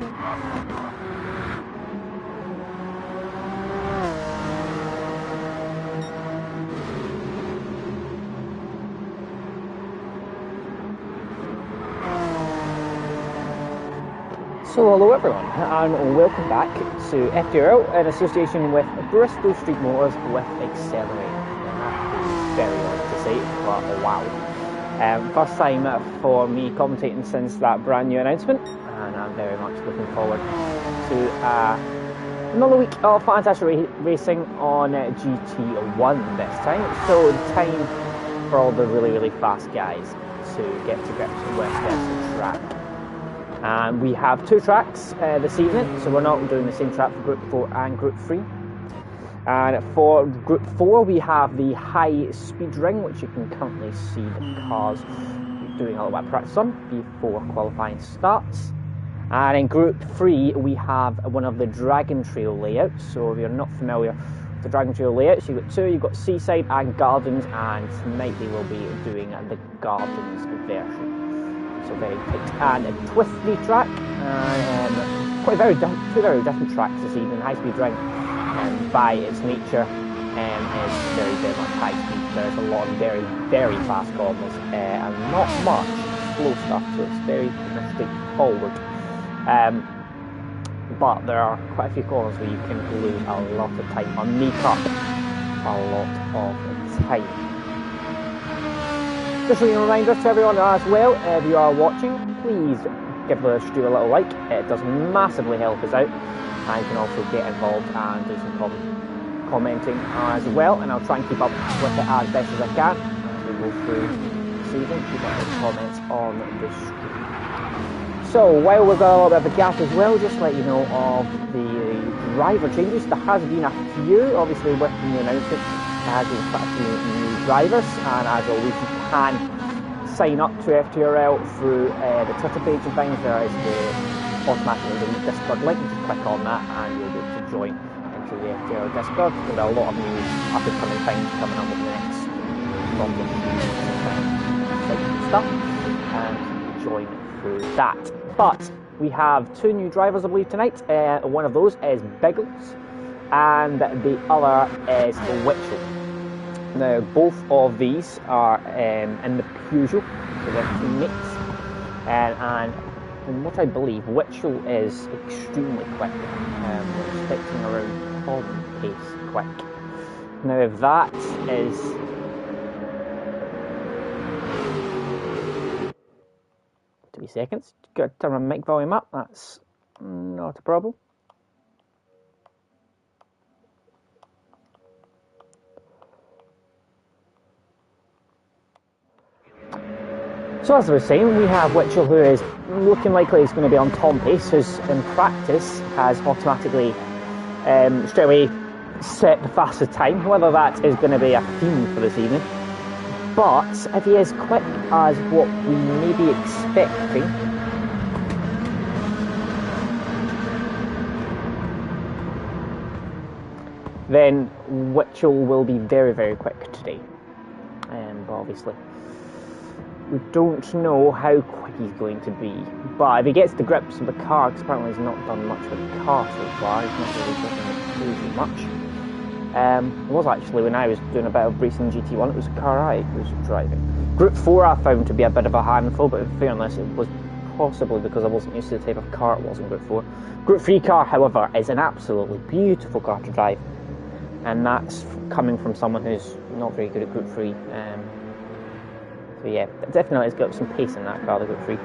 So hello everyone, and welcome back to FTRL in association with Bristol Street Motors with Accelerate. That is very odd to say, but wow. First time for me commentating since that brand new announcement, and I'm very much looking forward to another week of fantastic racing on GT1 this time. So time for all the really fast guys to get to grips with this track. And we have two tracks this evening, so we're not doing the same track for Group 4 and Group 3. And for Group 4 we have the high speed ring, which you can currently see the cars doing a little bit of practice on before qualifying starts. And in Group 3 we have one of the Dragon Trail layouts. So if you're not familiar with the Dragon Trail layouts, you've got two, you've got Seaside and Gardens, and tonight they will be doing the Gardens version. So very tight and a twisty track, and two very different tracks this evening. High speed ring, by its nature, is very much high speed. There's a lot of very fast corners and not much slow stuff, so it's very straightforward. But there are quite a few corners where you can lose a lot of time or make up a lot of time. Just a reminder to everyone as well, if you are watching, please give the video a little like. It does massively help us out, and you can also get involved and do some commenting as well, and I'll try and keep up with it as best as I can as we go through the season. Keep up with comments on the stream. So while we've got a little bit of a gap as well, just to let you know of the driver changes. There has been a few, obviously with the new announcement. There has been quite a few new drivers, and as always you can sign up to FTRL through the Twitter page and things. There is the automatically Discord link. You just click on that and you'll be able to join into the FTRL Discord. There are a lot of new up and coming things coming up over the next month and stuff, and join through that. But we have two new drivers I believe tonight. One of those is Biggles and the other is Witchell. Now both of these are in the Peugeot, so they're teammates, and from what I believe, Witchell is extremely quick. We're expecting around on pace quick. Now if that is 3 seconds, got to turn my mic volume up, that's not a problem. So as I was saying, we have Witchell, who is looking likely he's going to be on Tom Pace, who's in practice has automatically straight away set the fastest time. Whether that is going to be a theme for this evening, but if he is quick as what we may be expecting, then Witchell will be very quick today. But obviously we don't know how quick he's going to be. But if he gets the grips of the car, because apparently he's not done much with the car so far, he's not really done crazy much. It was actually, when I was doing a bit of racing GT1, it was a car I was driving. Group 4 I found to be a bit of a handful, but in fairness it was possibly because I wasn't used to the type of car it was in Group 4. Group 3 car, however, is an absolutely beautiful car to drive, and that's coming from someone who's not very good at Group 3. So yeah, definitely it's got some pace in that car, the Group 3.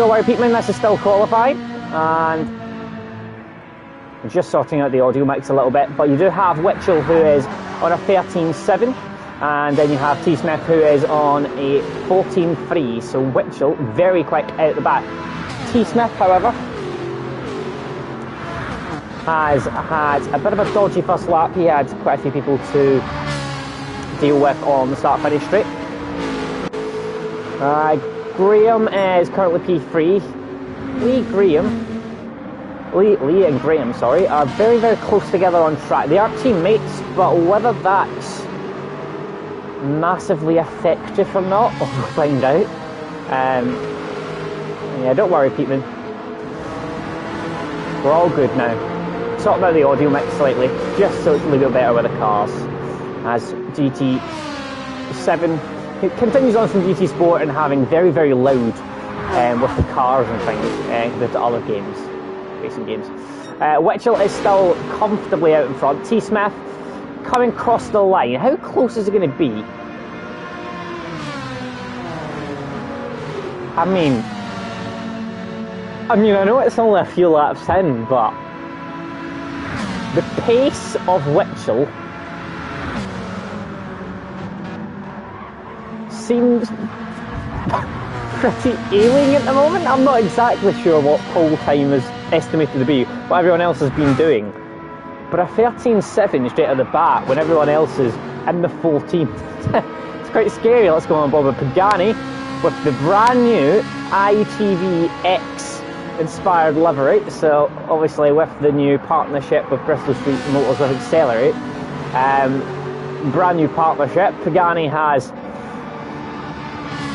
don't worry, Peteman, this is still qualifying, and just sorting out the audio mix a little bit, but you do have Witchell, who is on a 13.7, and then you have T. Smith, who is on a 14.3, so Witchell very quick out the back. T. Smith, however, has had a bit of a dodgy first lap. He had quite a few people to deal with on the start-finish straight. Graham is currently P3. Lee and Graham, sorry, are very, very close together on track. They are teammates, but whether that's massively effective or not, we'll find out. Yeah, don't worry, Peteman. We're all good now. Sorting out the audio mix slightly, just so it's a little bit better with the cars. As GT7 continues on from GT Sport and having very, very loud with the cars and things compared to other games, racing games. Witchell is still comfortably out in front. T. Smith coming across the line. How close is it going to be? I mean, I know it's only a few laps in, but the pace of Witchell seems pretty ailing at the moment. I'm not exactly sure what pole time is estimated to be, what everyone else has been doing. But a 13.7 straight at the bat when everyone else is in the 14th. It's quite scary. Let's go on board with Pagani with the brand new ITVX inspired livery. So obviously with the new partnership with Bristol Street Motors with Accelerate, brand new partnership, Pagani has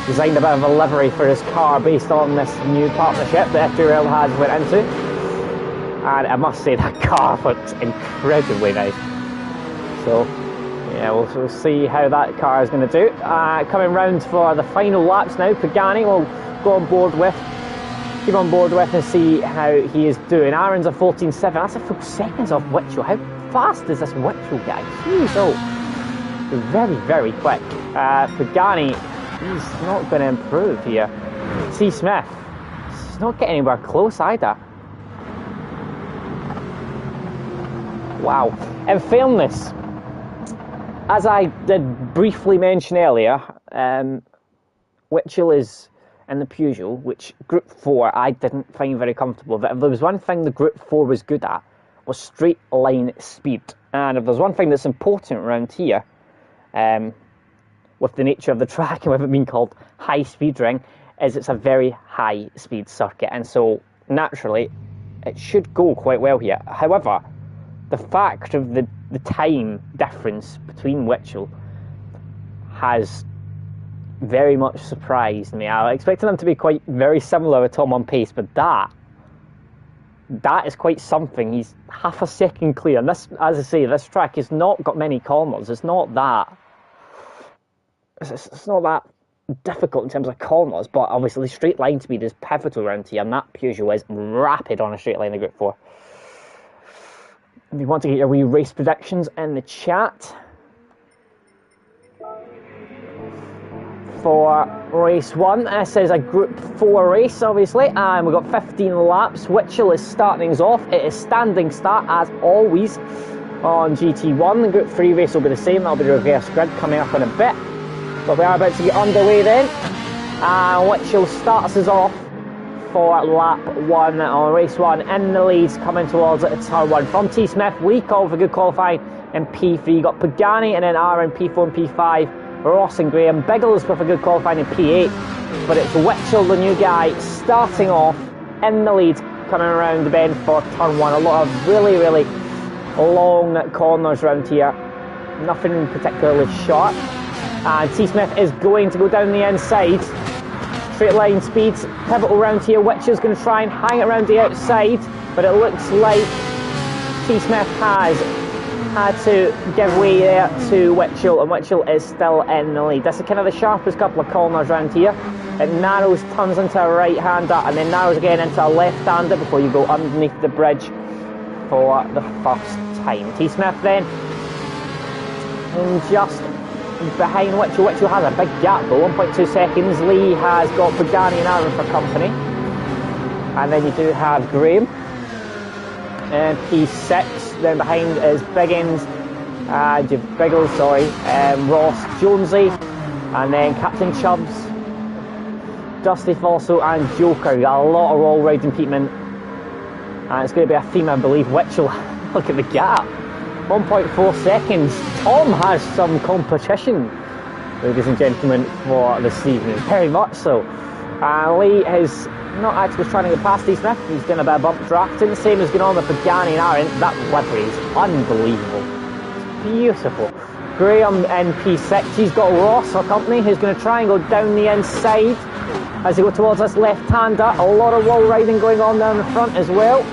designed a bit of a livery for his car based on this new partnership that FTRL has went into, and I must say that car looks incredibly nice. So yeah, we'll see how that car is going to do. Coming round for the final laps now, Pagani will go on board with, keep on board with and see how he is doing. Aaron's a 14.7, that's a full seconds off Witchell. How fast is this Witchell guy? Jeez, oh, very, very quick. Pagani, he's not going to improve here. T. Smith, he's not getting anywhere close either. Wow. In fairness, as I did briefly mention earlier, Witchell is in the Peugeot, which Group 4 I didn't find very comfortable. But if there was one thing the Group 4 was good at, was straight line speed. And if there's one thing that's important around here, with the nature of the track and with it being called high speed ring, is it's a very high speed circuit, and so naturally it should go quite well here. However, the fact of the time difference between Witchell has very much surprised me. I expected them to be quite very similar with Tom on pace, but that is quite something. He's half a second clear, and this, as I say, this track has not got many corners. It's not that difficult in terms of corners, but obviously straight line speed is pivotal around here, and that Peugeot is rapid on a straight line in Group 4. If you want to get your wee race predictions in the chat for race 1, this is a Group 4 race, obviously, and we've got 15 laps. Witchell is starting us off. It is standing start as always on GT1. The Group 3 race will be the same. That'll be the reverse grid coming up in a bit. But we are about to get underway then. Witchell starts us off for lap 1 on race 1. In the leads coming towards it, it's turn 1 from T. Smith. Lee called for good qualifying in P3. You got Pagani and then Aaron P4 and P5. Ross and Graham. Biggles with a good qualifying in P8. But it's Witchell, the new guy, starting off in the lead, coming around the bend for turn 1. A lot of really, really long corners around here. Nothing particularly sharp. And T. Smith is going to go down the inside. Straight line speeds, pivotal round here. Witchell's going to try and hang it around the outside, but it looks like T. Smith has had to give way there to Witchell, and Witchell is still in the lead. This is kind of the sharpest couple of corners around here. It narrows, turns into a right-hander, and then narrows again into a left-hander before you go underneath the bridge for the first time. T. Smith then, just behind Witchell. Witchell has a big gap though, 1.2 seconds. Lee has got Pagani and Aaron for company. And then you do have Graham. And P6. Then behind is Biggins. Biggles, sorry. Ross, Jonesy. And then Captain Chubbs. Dusty Fosso and Joker. You got a lot of wall riding Peatman. And it's going to be a theme, I believe. Witchell, look at the gap. 1.4 seconds. Tom has some competition, ladies and gentlemen, for this evening. Very much so. Lee is not actually trying to get past T. Smith. He's doing a bit of bump drafting. The same as going on with Pagani and Arendt. That livery is unbelievable. It's beautiful. Graham in P6. He's got Ross for company, who's going to try and go down the inside as they go towards this left-hander. A lot of wall riding going on down the front as well.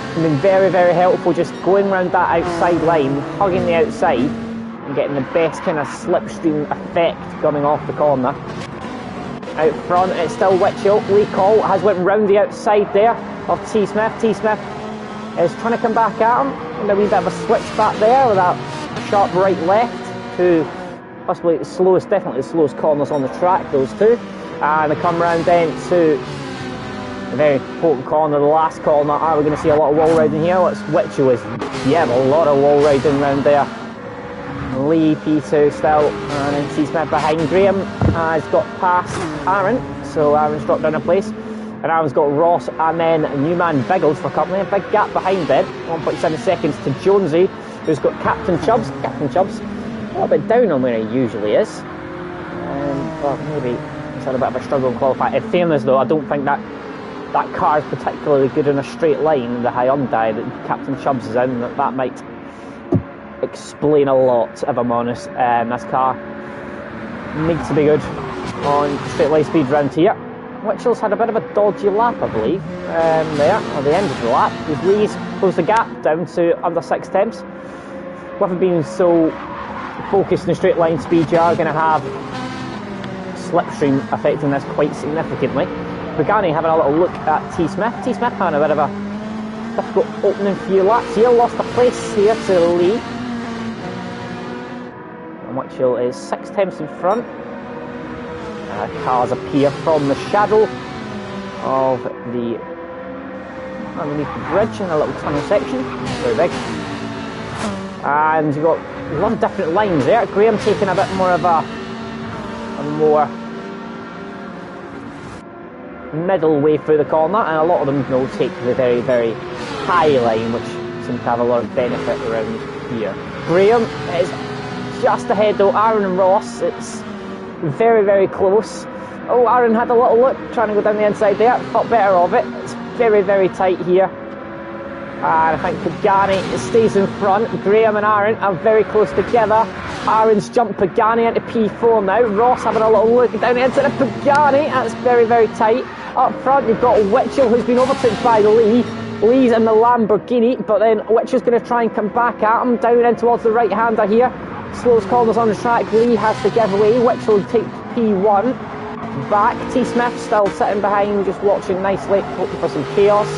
It's been very, very helpful just going around that outside line, hugging the outside and getting the best kind of slipstream effect coming off the corner. Out front it's still Witchell. Lee Cole has went round the outside there of T. Smith. T. Smith is trying to come back at him, and a wee bit of a switch back there with that sharp right left to possibly the slowest, definitely the slowest corners on the track, those two. And they come round then to a very important corner, the last corner. Are we going to see a lot of wall riding here? What's Witchell is, yeah, a lot of wall riding round there. Lee, P2 still, and then T. Smith behind. Graham has got past Aaron, so Aaron's dropped down a place. And Aaron's got Ross and then Newman Biggles for company. A big gap behind it, 1.7 seconds to Jonesy, who's got Captain Chubbs. Captain Chubbs a little bit down on where he usually is. Well, maybe he's had a bit of a struggle in qualifying. In fairness though, I don't think that car is particularly good in a straight line, the Hyundai that Captain Chubbs is in. That might explain a lot, if I'm honest. This car needs to be good on straight line speed round here. Witchell's had a bit of a dodgy lap, I believe, there, at the end of the lap. Lee's closed the gap down to under 6 tenths. With it being so focused in straight line speed, you are going to have slipstream affecting this quite significantly. Pagani having a little look at T. Smith. T. Smith having a bit of a difficult opening few laps here. Lost a place here to Lee. And Witchell is 6 tenths in front. Cars appear from the shadow of the underneath the bridge in a little tunnel section. Very big. And you've got a lot of different lines there. Graham taking a bit more of a more middle way through the corner, and a lot of them will take the very, very high line, which seems to have a lot of benefit around here. Graham is just ahead though. Aaron and Ross, it's very, very close. Oh, Aaron had a little look, trying to go down the inside there. Thought better of it. It's very, very tight here. And I think Pagani stays in front. Graham and Aaron are very close together. Aaron's jumped Pagani into P4 now. Ross having a little look down the inside of Pagani. That's very, very tight. Up front, you've got Witchell, who's been overtaken by Lee. Lee's in the Lamborghini, but then Witchell's going to try and come back at him. Down in towards the right-hander here. Slowest corners on the track. Lee has to give away. Witchell takes P1 back. T. Smith still sitting behind, just watching nicely, hoping for some chaos.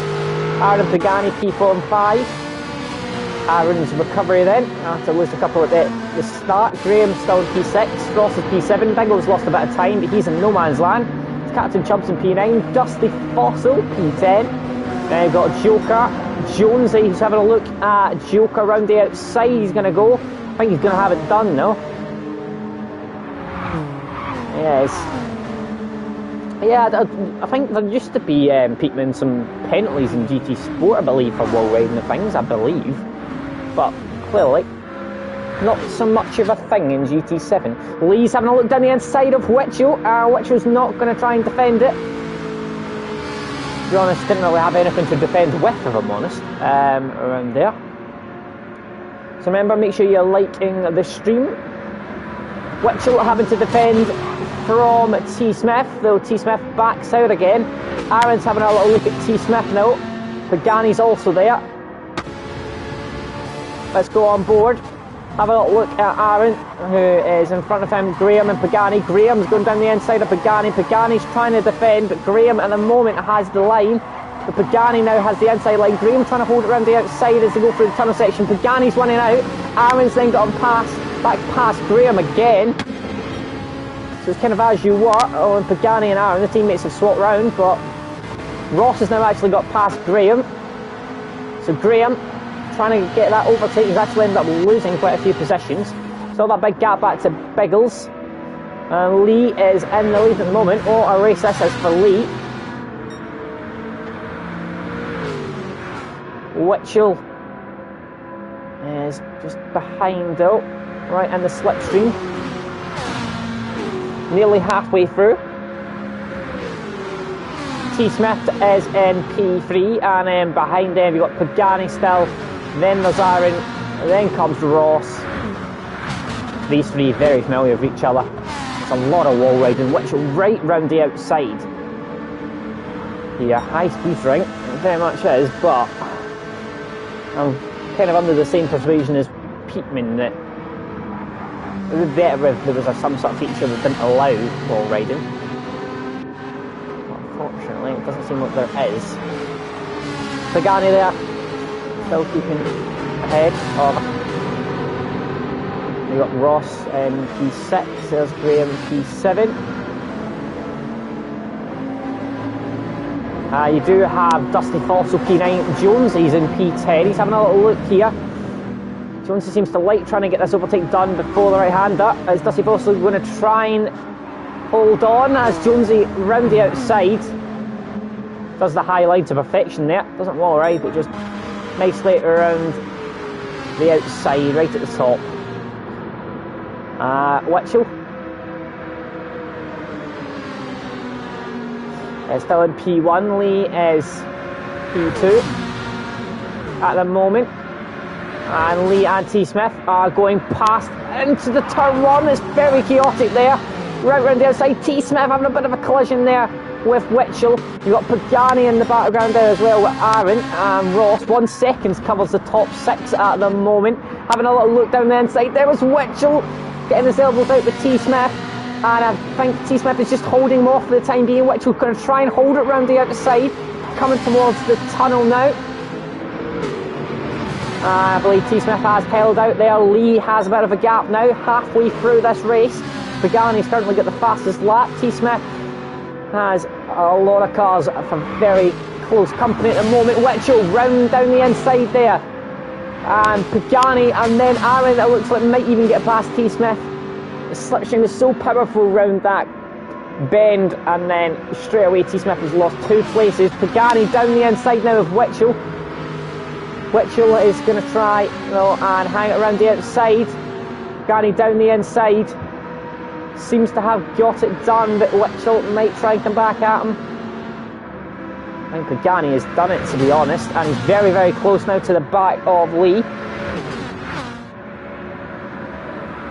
Aaron Pagani P4 and 5. Aaron's recovery then, after lose a couple at the start. Graham still in P6. Ross is P7. Biggles lost a bit of time, but he's in no man's land. It's Captain Chubbs in P9. Dusty Fossil P10. Then you've got Joker. Jonesy, who's having a look at Joker around the outside. He's going to go. I think he's going to have it done now. Yes. Yeah, I think there used to be, Peatman, some penalties in GT Sport, I believe, for wall riding and things, I believe. But, clearly, not so much of a thing in GT7. Lee's having a look down the inside of Witchell. Witchell's not going to try and defend it. To be honest, didn't really have anything to defend with, if I'm honest, around there. So remember, make sure you're liking the stream. Witchell having to defend from T. Smith, though T. Smith backs out again. Aaron's having a little look at T. Smith now. Pagani's also there. Let's go on board. Have a little look at Aaron, who is in front of him. Graham and Pagani. Graham's going down the inside of Pagani. Pagani's trying to defend, but Graham at the moment has the line. But Pagani now has the inside line. Graham trying to hold it around the outside as they go through the tunnel section. Pagani's running out. Aaron's then got him back past Graham again. So it's kind of as you were. Oh, and Pagani and Aaron, the teammates have swapped round, but Ross has now actually got past Graham. So Graham, trying to get that overtake, he's actually ended up losing quite a few positions. So that big gap back to Biggles. And Lee is in the lead at the moment. Oh, a race this is for Lee. Witchell is just behind though, right in the slipstream. Nearly halfway through. T. Smith is in P3, and then behind them you've got Pagani still, then there's Aaron, and then comes Ross. These three very familiar with each other. It's a lot of wall riding, which right round the outside. Yeah, high speed ring, it very much is, but I'm kind of under the same persuasion as Peatman that it would be better if there was some sort of feature that didn't allow wall riding. Unfortunately, it doesn't seem like there is. Pagani there, still keeping ahead of. We've got Ross in P6, there's Graham in P7. You do have Dusty Fossil P9, Jones, he's in P10, he's having a little look here. Jonesy seems to like trying to get this overtake done before the right-hander. Is Dusty Fossil going to try and hold on as Jonesy round the outside? Does the high line to perfection there, doesn't wall ride, but just nicely around the outside, right at the top. Witchell is still in P1, Lee is P2 at the moment, and Lee and T. Smith are going past into the turn one. It's very chaotic there, right round the outside. T. Smith having a bit of a collision there with Witchell. You've got Pagani in the background there as well with Aaron, and Ross 1 second covers the top 6 at the moment. Having a little look down the inside, there was Witchell getting his elbows out with T. Smith, and I think T. Smith is just holding him off for the time being. Witchell's going to try and hold it round the outside, coming towards the tunnel now. I believe T. Smith has held out there. Lee has a bit of a gap now, halfway through this race. Pagani's currently got the fastest lap. T. Smith has a lot of cars for very close company at the moment. Witchell round down the inside there. And Pagani, and then Aaron, that looks like might even get past T. Smith. The slipstream is so powerful round that bend, and then straight away T. Smith has lost 2 places. Pagani down the inside now of Witchell. Witchell is going to try and hang it around the outside. Pagani down the inside. Seems to have got it done, but Witchell might try and come back at him. I think Pagani has done it, to be honest, and he's very, very close now to the back of Lee.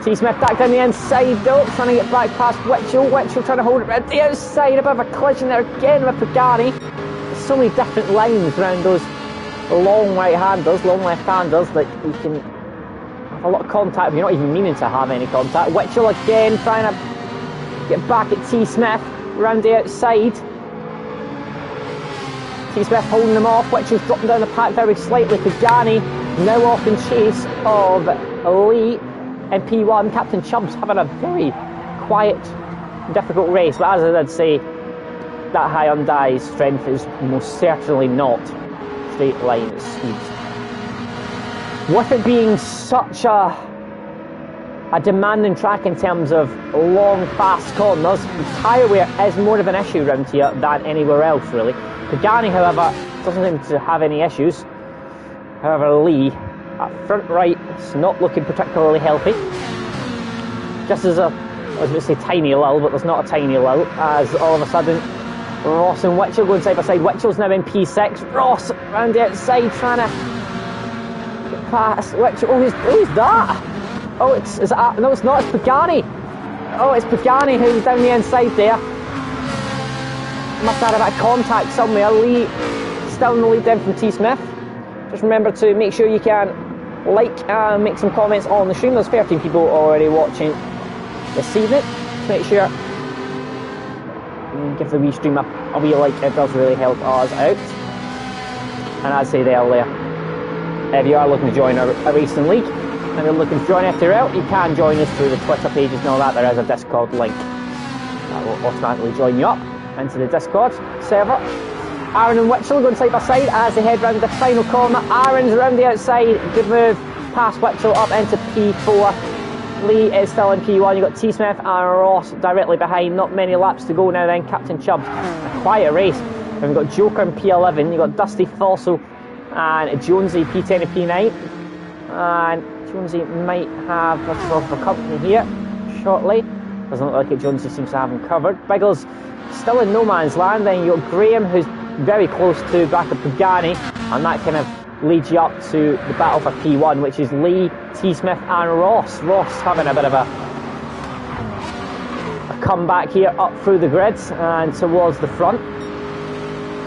T. Smith back down the inside though, trying to get back past Witchell. Witchell trying to hold it around the outside, a bit of a collision there again with Pagani. There's so many different lines around those long right-handers, long left-handers, that you can have a lot of contact if you're not even meaning to have any contact. Witchell again trying to get back at T. Smith around the outside. T. Smith holding them off. Witchell's dropping down the pack very slightly. Pagani now off in chase of Lee in P1. Captain Chubbs having a very quiet, difficult race, but as I did say, that Hyundai's strength is most certainly not straight line speed. With it being such a demanding track in terms of long, fast corners, tyre wear is more of an issue around here than anywhere else, really. Pagani, however, doesn't seem to have any issues. However, Lee, at front right, is not looking particularly healthy. Just as I was going to say tiny lull, but there's not a tiny lull, as all of a sudden Ross and Witchell going side by side. Witchell's now in P6. Ross round the outside trying to get past Witchell. Oh, who's that? Oh, no, it's not. It's Pagani. Oh, it's Pagani who's down the inside there. Must have had a bit of contact somewhere. Lee still in the lead then from T. Smith. Just remember to make sure you can like and make some comments on the stream. There's 13 people already watching this evening. Just make sure give the wee stream a wee like, it does really help us out. And as I say there earlier, if you are looking to join a racing league and you're looking to join FTRL, you can join us through the Twitter pages and all that. There is a Discord link That will automatically join you up into the Discord server. Aaron and Witchell going side by side as they head round the final corner. Aaron's around the outside, good move, past Witchell up into P4. Lee is still in P1, you've got T. Smith and Ross directly behind, not many laps to go now then. Captain Chubbs, a quiet race. We've got Joker in P11, you've got Dusty Falso and Jonesy P10 and P9. And Jonesy might have a sort of a company here shortly. Doesn't look like it, Jonesy seems to have him covered. Biggles still in no man's land, then you've got Graham who's very close to back of Pagani, and that kind of leads you up to the battle for P1, which is Lee, T. Smith and Ross. Ross having a bit of a comeback here up through the grids and towards the front.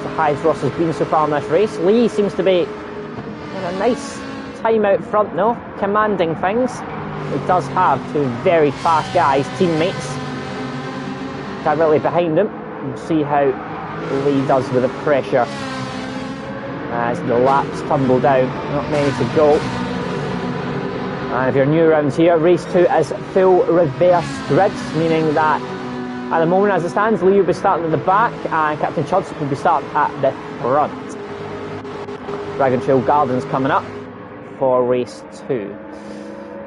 So high as Ross has been so far in this race. Lee seems to be in a nice time out front though, commanding things. He does have two very fast guys, teammates, directly behind him. We'll see how Lee does with the pressure as the laps tumble down. Not many to go. And if you're new around here, race 2 is full reverse grids, meaning that at the moment as it stands, Lee will be starting at the back and Captain Chubbs will be starting at the front. Dragon Trail Gardens coming up for race 2.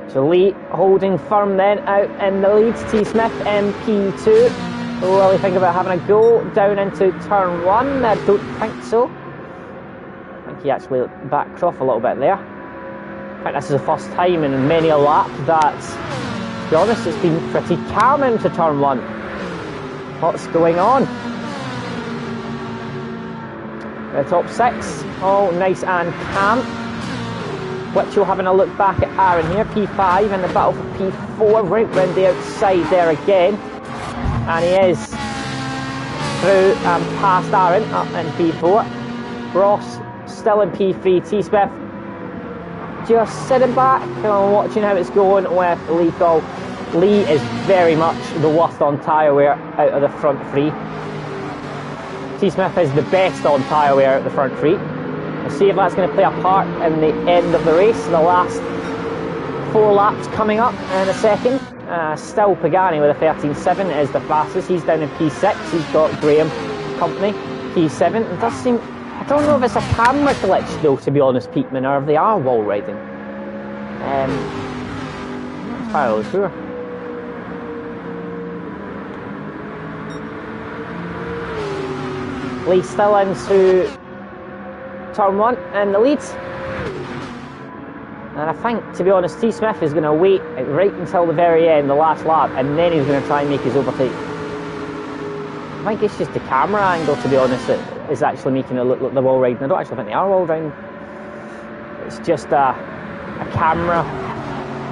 So Lee holding firm then out in the lead. T. Smith MP2. Will he think about having a go down into turn 1? I don't think so. I think he actually backed off a little bit there. In fact, this is the first time in many a lap that, to be honest, it's been pretty calm into turn 1. What's going on? The top 6, all nice and calm. Witchell having a look back at Aaron here, P5 in the battle for P4, right round the outside there again. And he is through and past Aaron, up in P4. Ross still in P3, T. Smith just sitting back and watching how it's going with Lethal. Lee is very much the worst on tyre wear out of the front three. T. Smith is the best on tyre wear out of the front three. We'll see if that's going to play a part in the end of the race. The last 4 laps coming up in a second. Still Pagani with a 13.7 is the fastest. He's down in P6. He's got Graham company, P7. It does seem, I don't know if it's a camera glitch though, to be honest, Peatman, or if they are wall riding. I'm not entirely sure. Lee still into turn 1 in the lead. And I think, to be honest, T. Smith is going to wait right until the very end, the last lap, and then he's going to try and make his overtake. I think it's just the camera angle, to be honest, that is actually making it look like they're wall riding. I don't actually think they are wall riding. It's just a camera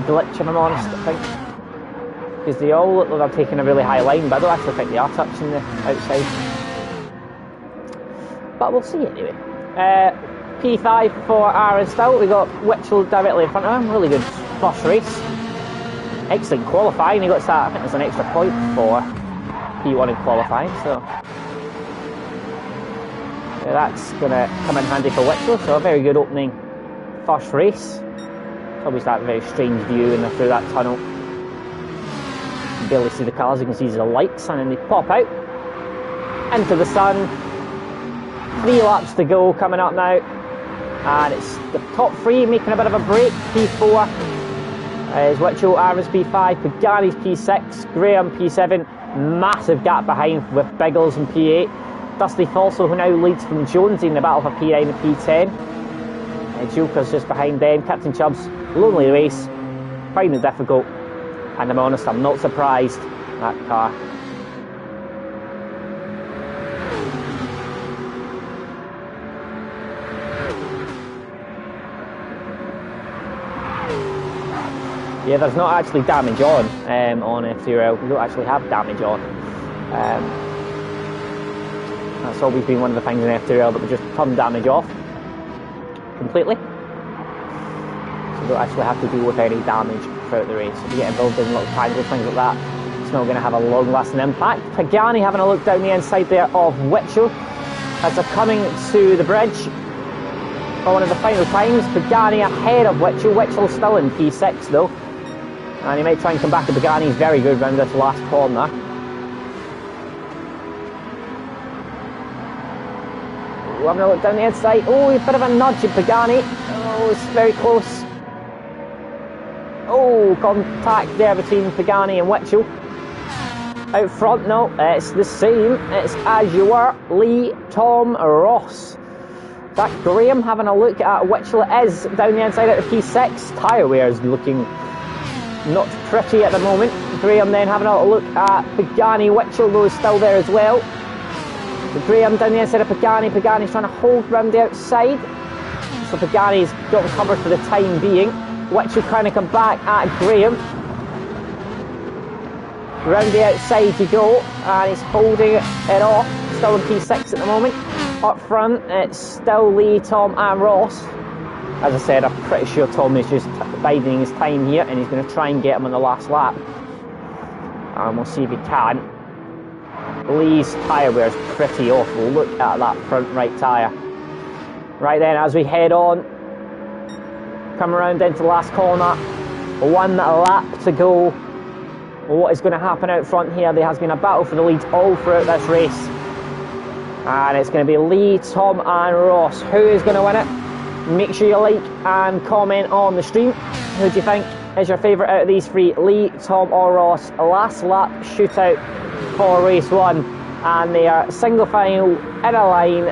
glitch, if I'm honest, I think. Because they all look like they're taking a really high line, but I don't actually think they are touching the outside. But we'll see anyway. P5 for Aaron still. We got Witchell directly in front of him. Really good first race. Excellent qualifying. He got that. I think there's an extra point for P1 in qualifying. So yeah, that's going to come in handy for Witchell. So a very good opening first race. It's always that very strange view when they're through that tunnel. You can barely see the cars. You can see the lights, and then they pop out into the sun. 3 laps to go coming up now, and it's the top 3 making a bit of a break. P4 is Witchell, Aaron's P5, Pagani's P6, Graham P7, massive gap behind with Biggles in P8. Dusty Falso, who now leads from Jonesy in the battle for P9 and P10. Joker's just behind them. Captain Chubbs, lonely race, finding it difficult, and I'm honest, I'm not surprised that car. Yeah, there's not actually damage on FTRL. We don't actually have damage on. That's always been one of the things in FTRL, that we just turn damage off completely. So we don't actually have to deal with any damage throughout the race. If you get involved in little tangles, things like that, it's not going to have a long-lasting impact. Pagani having a look down the inside there of Witchell as they're coming to the bridge for one of the final times. Pagani ahead of Witchell. Witchell's still in P6 though. And he might try and come back to Pagani. He's very good round this last corner. having a look down the inside. Oh, a bit of a nudge in Pagani. Oh, it's very close. Oh, contact there between Pagani and Witchell. Out front, no, it's the same. It's as you were, Lee, Tom, Ross. That Graham having a look at Witchell. It is down the inside out of P6. Tyre wear is looking not pretty at the moment. Graham then having a look at Pagani. Witchell though is still there as well. So Graham down the inside of Pagani. Pagani's trying to hold round the outside. So Pagani's got him covered for the time being. Witchell trying to come back at Graham. Round the outside you go, and he's holding it off. Still in P6 at the moment. Up front, it's still Lee, Tom and Ross. As I said, I'm pretty sure Tom is just biding his time here, and he's going to try and get him on the last lap. And we'll see if he can. Lee's tyre wear is pretty awful. Look at that front right tyre. Right then, as we head on, come around into the last corner. 1 lap to go. What is going to happen out front here? There has been a battle for the lead all throughout this race. And it's going to be Lee, Tom and Ross. Who is going to win it? Make sure you like and comment on the stream. Who do you think is your favourite out of these three? Lee, Tom or Ross? Last lap shootout for race 1. And they are single file in a line.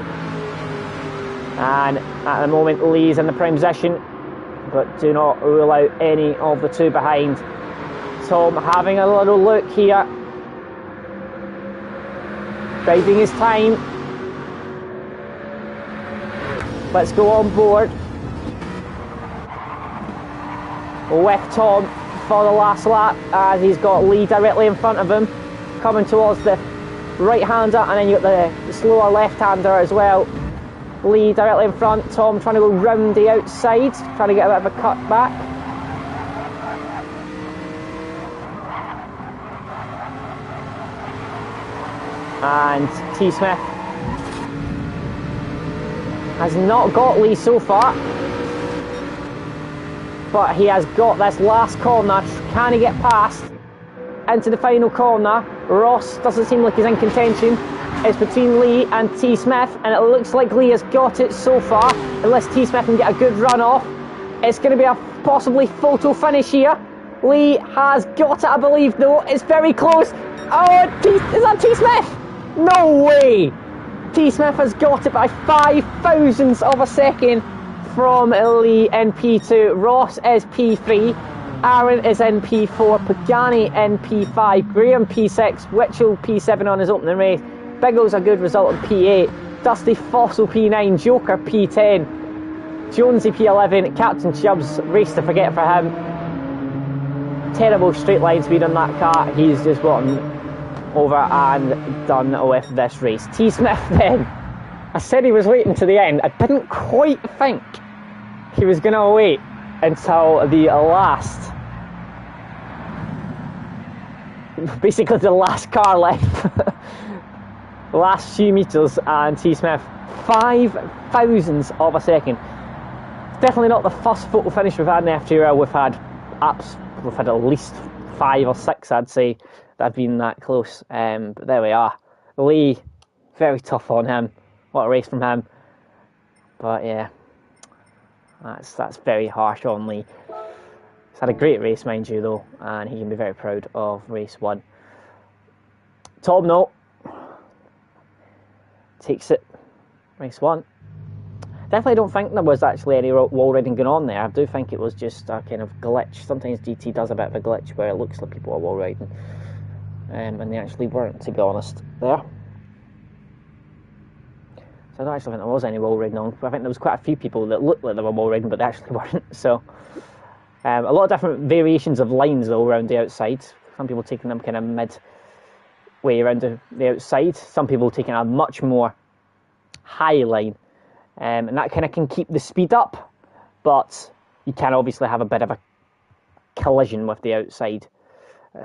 And at the moment Lee's in the prime position. But do not rule out any of the two behind. Tom having a little look here. Biding his time. Let's go on board with Tom for the last lap, as he's got Lee directly in front of him, coming towards the right-hander, and then you've got the slower left-hander as well. Lee directly in front, Tom trying to go round the outside, trying to get a bit of a cut back. And T. Smith has not got Lee so far, but he has got this last corner. Can he get past into the final corner? Ross doesn't seem like he's in contention. It's between Lee and T. Smith, and it looks like Lee has got it so far, unless T. Smith can get a good run off. It's going to be a possibly photo finish here. Lee has got it, I believe, though. It's very close. Oh, is that T. Smith? No way! T. Smith has got it by 5 thousandths of a second from Lee in P2. Ross is P3. Aaron is in P4. Pagani in P5. Graham P6. Witchell P7 on his opening race. Biggles a good result in P8. Dusty Fossil P9. Joker P10. Jonesy P11. Captain Chubbs, race to forget for him. Terrible straight line speed on that car. He's just gotten over and done with this race. T. Smith then, I said he was waiting to the end. I didn't quite think he was going to wait until the last, basically the last car left. Last few metres, and T. Smith 5 thousandths of a second. It's definitely not the first photo finish we've had in the FTRL. We've had at least 5 or 6, I'd say, that have been that close. But there we are. Lee, very tough on him. What a race from him. But yeah, that's very harsh on Lee. He's had a great race, mind you, though, and he can be very proud of race 1. Tom, no, takes it. Race 1. Definitely don't think there was actually any wall riding going on there. I do think it was just a kind of glitch. Sometimes GT does a bit of a glitch where it looks like people are wall riding. And they actually weren't, to be honest, there. So I don't actually think there was any wall riding on. I think there was quite a few people that looked like they were wall riding, but they actually weren't. So a lot of different variations of lines, though, around the outside. Some people taking them kind of mid-way around the outside. Some people taking a much more high line. And that kind of can keep the speed up, but you can obviously have a bit of a collision with the outside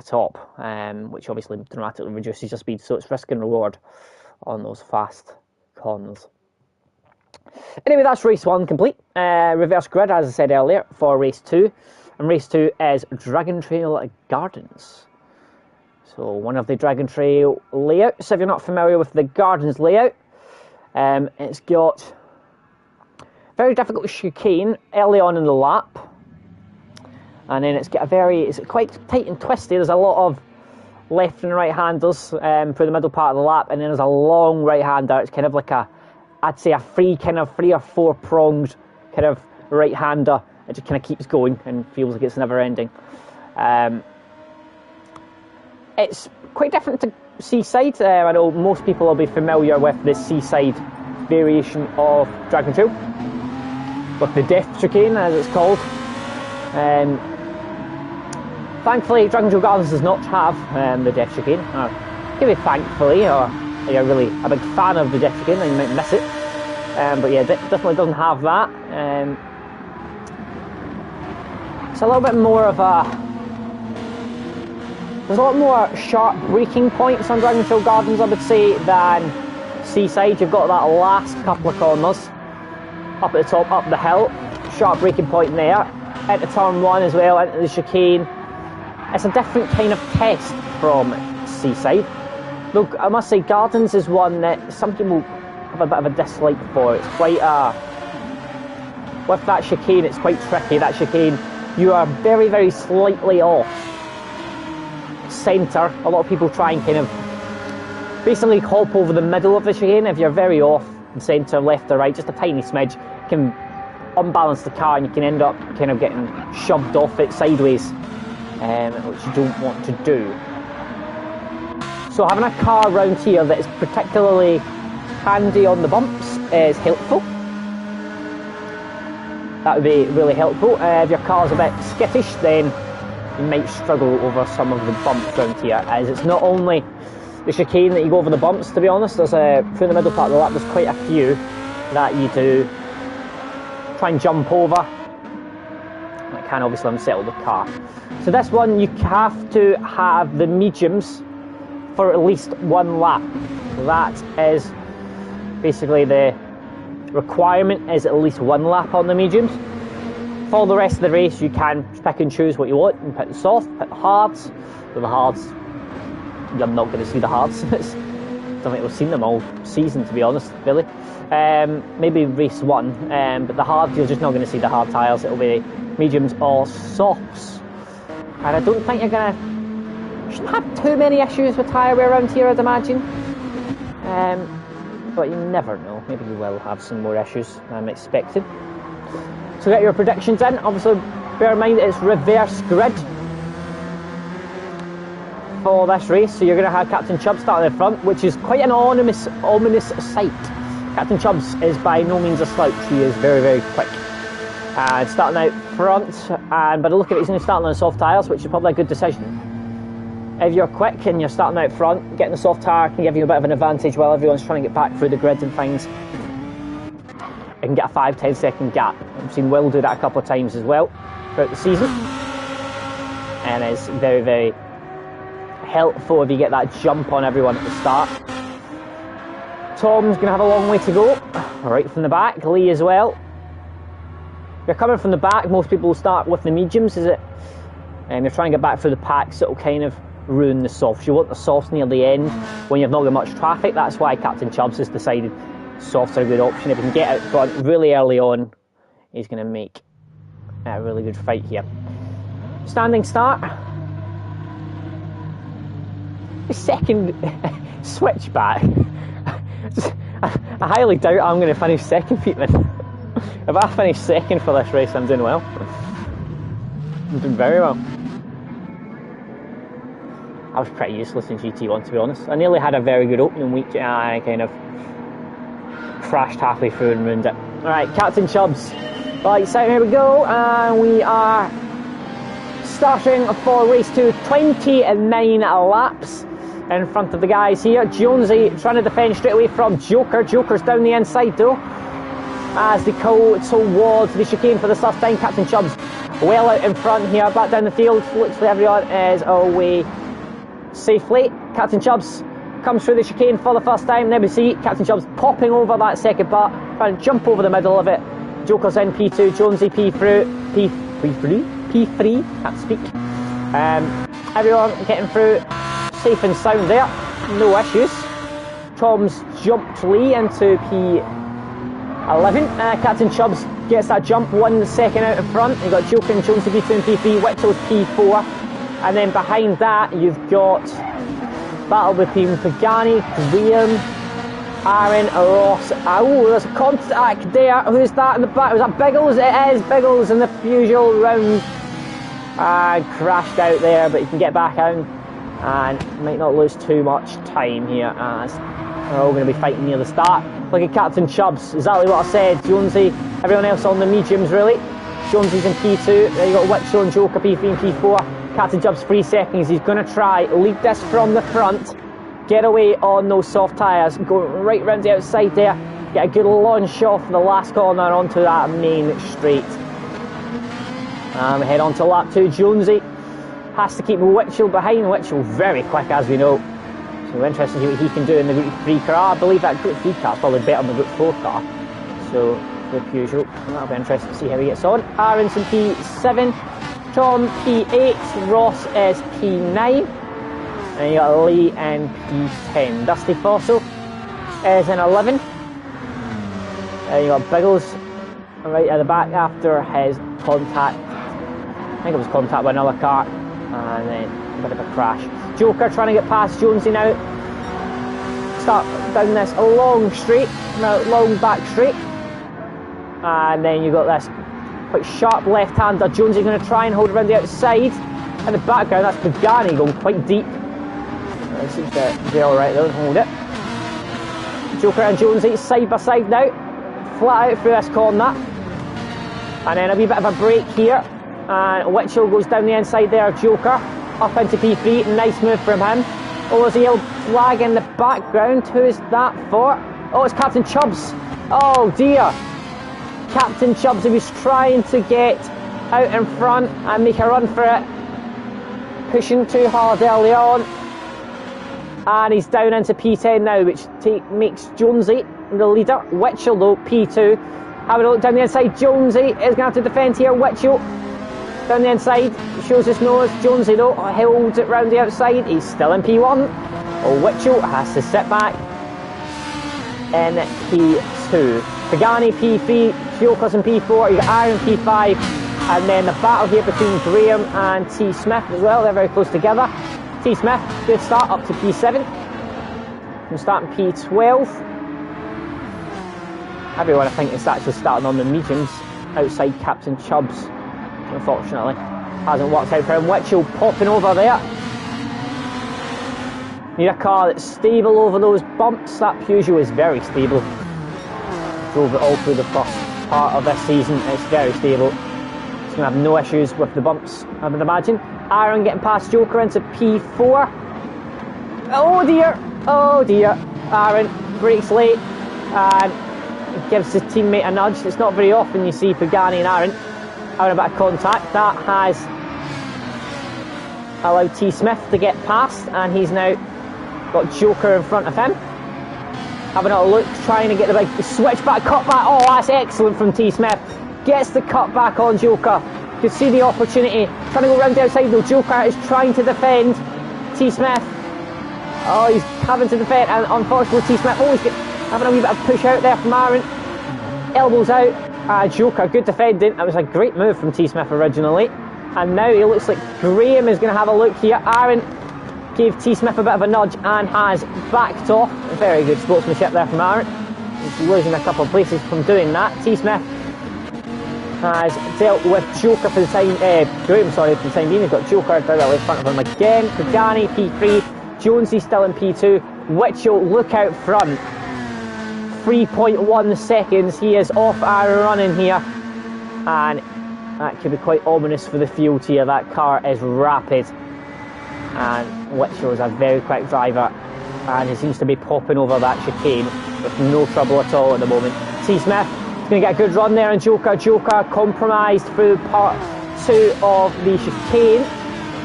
top, which obviously dramatically reduces your speed, so it's risk and reward on those fast corners. Anyway, that's race 1 complete. Reverse grid, as I said earlier, for race 2. And race 2 is Dragon Trail Gardens. So one of the Dragon Trail layouts, if you're not familiar with the Gardens layout, It's got very difficult chicane early on in the lap, and then it's quite tight and twisty. There's a lot of left and right handers through the middle part of the lap, and then there's a long right hander. It's kind of like I'd say a three or four pronged kind of right hander. It just kind of keeps going and feels like it's never ending. It's quite different to Seaside. I know most people will be familiar with the Seaside variation of Dragon Trail, with the Death Chicane as it's called. Thankfully, Dragon Trail Gardens does not have the Death Chicane. Maybe thankfully, or you're really a big fan of the Death Chicane, then you might miss it. But yeah, it definitely doesn't have that. It's a little bit more of there's a lot more sharp braking points on Dragon Trail Gardens, I would say, than Seaside. You've got that last couple of corners, up at the top, up the hill, sharp braking point there, into turn one as well, into the chicane. It's a different kind of test from Seaside. Look, I must say, Gardens is one that some people have a bit of a dislike for. It's quite with that chicane, it's quite tricky. That chicane, you are very, very slightly off centre. A lot of people try and kind of basically hop over the middle of the chicane. If you're very off centre, left or right, just a tiny smidge, you can unbalance the car and you can end up kind of getting shoved off it sideways, which you don't want to do. So having a car around here that is particularly handy on the bumps is helpful. That would be really helpful. If your car's a bit skittish, then you might struggle over some of the bumps around here, as it's not only the chicane that you go over the bumps, to be honest. There's through the middle part of the lap, there's quite a few that you do try and jump over. That can obviously unsettle the car. So this one, you have to have the mediums for at least one lap. That is basically the requirement, is at least one lap on the mediums. For the rest of the race, you can pick and choose what you want, and put the soft, put the hards. With the hards, you're not going to see the hards. I don't think we've seen them all season, to be honest, really. Maybe race one, but the hards, you're just not going to see the hard tyres. It'll be mediums or softs. And I don't think you shouldn't have too many issues with tyre wear around here, I'd imagine. But you never know. Maybe you will have some more issues than I'm expecting. So get your predictions in. Obviously, bear in mind it's reverse grid for this race. So you're going to have Captain Chubbs starting in front, which is quite an ominous sight. Captain Chubbs is by no means a slouch. He is very, very quick. And starting out front, and by the look of it, he's only starting on soft tyres, which is probably a good decision. If you're quick and you're starting out front, getting the soft tyre can give you a bit of an advantage while everyone's trying to get back through the grid and things. It can get a 5-10 second gap. I've seen Will do that a couple of times as well throughout the season. And it's very, very helpful if you get that jump on everyone at the start. Tom's going to have a long way to go, right from the back. Lee as well. If you're coming from the back, most people will start with the mediums, is it? And you're trying to get back through the packs, so it'll kind of ruin the softs. You want the softs near the end when you've not got much traffic. That's why Captain Chubbs has decided softs are a good option. If he can get out front really early on, he's going to make a really good fight here. Standing start. The second switchback. I highly doubt I'm going to finish second, Peteman. If I finish second for this race, I'm doing well. I'm doing very well. I was pretty useless in GT1, to be honest. I nearly had a very good opening week, and I kind of crashed halfway through and ruined it. Alright, Captain Chubbs. Right, so here we go, and we are starting for race 2, 29 laps in front of the guys here. Jonesy trying to defend straight away from Joker. Joker's down the inside though, as they go towards the chicane for the first time. Captain Chubbs well out in front here, back down the field. Looks like everyone is away safely. Captain Chubbs comes through the chicane for the first time. There we see Captain Chubbs popping over that second part, trying to jump over the middle of it. Joker's in P2, Jonesy P3, can't speak. Everyone getting through safe and sound there, no issues. Tom's jumped Lee into P11. Captain Chubbs gets that jump 1 second out in front. You've got Joker and Jones to P2 and P3, Witchell's P4. And then behind that, you've got battle between Pagani, Graham, Aaron, Ross. Oh, there's a contact there. Who's that in the back? Was that Biggles? It is Biggles in the usual round. Crashed out there, but you can get back out and might not lose too much time here as we're all going to be fighting near the start. Look at Captain Chubbs, exactly what I said. Jonesy, everyone else on the mediums really. Jonesy's in P2, there you got Witchell and Joker P3 and P4. Captain Chubbs 3 seconds, he's going to try, lead this from the front, get away on those soft tyres, go right round the outside there, get a good launch off the last corner onto that main straight. Head on to lap 2, Jonesy has to keep Witchell behind. Witchell very quick as we know, so we're interested to see what he can do in the Group 3 car. I believe that Group 3 car is probably better than the Group 4 car, so like usual, that'll be interesting to see how he gets on. Aaron's in P7, Tom P8, Ross is P9, and you got Lee in P10. Dusty Fossil is in 11, and you got Biggles right at the back after his contact. I think it was contact with another car, and then a bit of a crash. Joker trying to get past Jonesy now. Start down this long straight, now long back straight, and then you got this quite sharp left-hander. Jonesy going to try and hold around the outside. In the background, that's Pagani going quite deep. It seems to be alright though, hold it. Joker and Jonesy side by side now, flat out through this corner. And then a wee bit of a break here. And Witchell goes down the inside there, Joker up into P3, nice move from him. Oh, there's a yellow flag in the background. Who's that for? Oh, it's Captain Chubbs. Oh dear. Captain Chubbs, he was trying to get out in front and make a run for it. Pushing too hard early on. And he's down into P10 now, which makes Jonesy the leader. Witchell though, P2. Having a look down the inside, Jonesy is going to have to defend here. Witchell down the inside, shows his nose. Jonesy though holds it round the outside. He's still in P1. Oh, Witchell has to sit back in P2. Pagani P3, Joker's in P4. You got Aaron P5, and then the battle here between Graham and T Smith as well. They're very close together. T Smith, good start up to P7. From starting P12. Everyone I think is actually starting on the mediums outside Captain Chubbs. Unfortunately, hasn't worked out for him. Witchell popping over there. Need a car that's stable over those bumps. That Peugeot is very stable. Drove it all through the first part of this season. It's very stable. It's going to have no issues with the bumps, I would imagine. Aaron getting past Joker into P4. Oh dear, oh dear. Aaron brakes late and gives his teammate a nudge. It's not very often you see Pagani and Aaron having a bit of contact. That has allowed T Smith to get past, and he's now got Joker in front of him. Having a look, trying to get the big switchback, cutback. Oh, that's excellent from T Smith. Gets the cutback on Joker. You can see the opportunity. Trying to go round the outside though. Joker is trying to defend T Smith. Oh, he's having to defend, and unfortunately T Smith always having a wee bit of push out there from Aaron. Elbows out. Joker, good defending. That was a great move from T Smith originally. And now it looks like Graham is going to have a look here. Aaron gave T Smith a bit of a nudge and has backed off. Very good sportsmanship there from Aaron. He's losing a couple of places from doing that. T Smith has dealt with Joker for the time, Graham, sorry, for the time being. He's got Joker directly in front of him again. Pagani P3, Jonesy still in P2. Witchell, look out front. 3.1 seconds. He is off Aaron running here, and that could be quite ominous for the field here. That car is rapid, and Witchell is a very quick driver, and he seems to be popping over that chicane with no trouble at all at the moment. T Smith is going to get a good run there, and Joker compromised through part 2 of the chicane.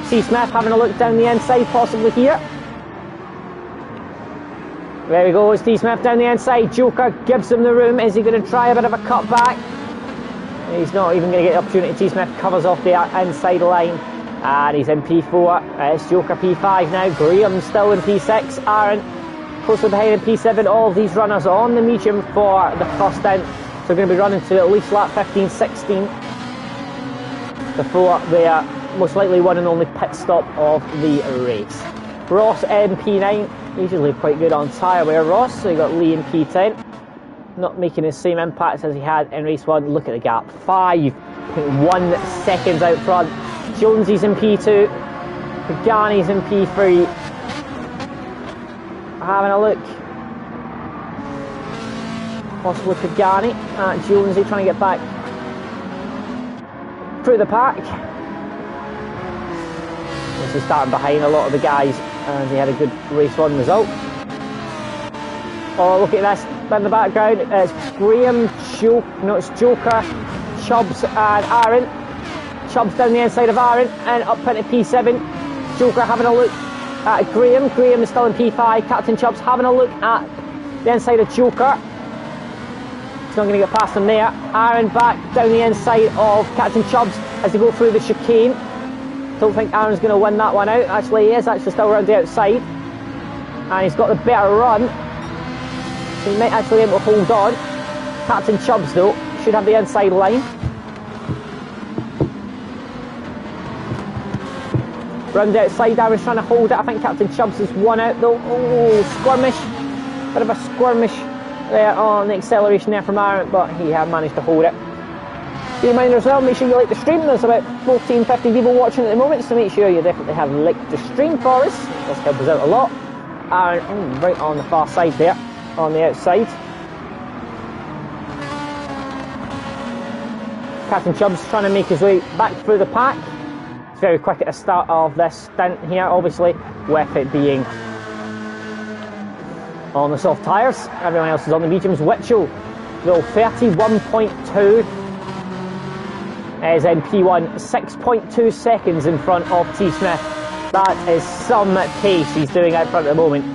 T Smith having a look down the inside possibly here. There he goes, T Smith down the inside. Joker gives him the room. Is he going to try a bit of a cutback? He's not even going to get the opportunity. T Smith covers off the inside line, and he's in P4. It's Joker P5 now. Graham still in P6. Aaron closely behind in P7. All of these runners on the medium for the first stint. So they're going to be running to at least lap 15, 16 before their most likely one and only pit stop of the race. Ross in P9, usually quite good on tyre wear, Ross. So you got Lee in P10, not making the same impacts as he had in race 1. Look at the gap, 5.1 seconds out front. Jonesy's in P2, Pagani's in P3. Having a look, possibly Pagani at Jonesy trying to get back through the pack. He's starting behind a lot of the guys, and he had a good race 1 result. Oh, look at this in the background. It's Graham, it's Joker, Chubbs and Aaron. Chubbs down the inside of Aaron and up into P7. Joker having a look at Graham. Graham is still in P5. Captain Chubbs having a look at the inside of Joker. He's not going to get past him there. Aaron back down the inside of Captain Chubbs as they go through the chicane. Don't think Aaron's going to win that one out. Actually, he is actually still around the outside. And he's got the better run. So he might actually be able to hold on. Captain Chubbs, though, should have the inside line. Round the outside, Aaron's trying to hold it. I think Captain Chubbs has won out, though. Oh, skirmish. Bit of a skirmish there on the acceleration there from Aaron, but he had managed to hold it. Be a reminder as well, make sure you like the stream. There's about 14, 15 people watching at the moment, so make sure you definitely have liked the stream for us. This helps us out a lot. Aaron, right on the far side there, on the outside. Captain Chubbs trying to make his way back through the pack. It's very quick at the start of this stint here, obviously, with it being on the soft tyres. Everyone else is on the mediums. Witchell, though, 31.2. is in P1, 6.2 seconds in front of T. Smith. That is some pace he's doing out front at the moment.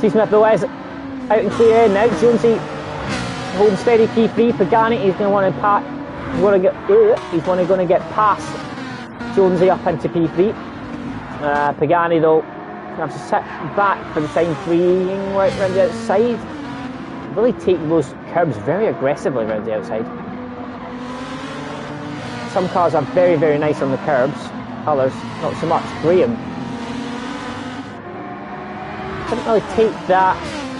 T. Smith, though, is out and clear now. Jonesy holding steady P3. Pagani, he's going to want to pack. He's going to get past Jonesy up into P3. Pagani, though, going to have to sit back for the time being right around the outside. Really take those curbs very aggressively around the outside. Some cars are very, very nice on the curbs, others not so much. Graham didn't really take that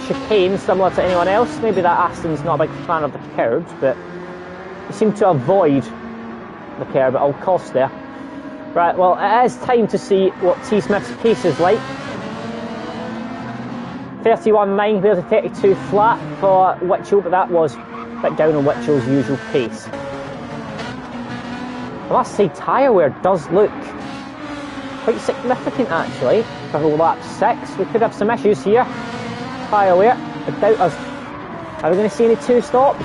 chicane similar to anyone else. Maybe that Aston's not a big fan of the curbs, but he seemed to avoid the curb at all costs there. Right, well, it is time to see what T. Smith's pace is like. 31.9 compared to 32 flat for Witchell, but that was a bit down on Witchell's usual pace. I must say, tyre wear does look quite significant actually for lap 6. We could have some issues here. Tyre wear, I doubt us. Are we going to see any 2 stops?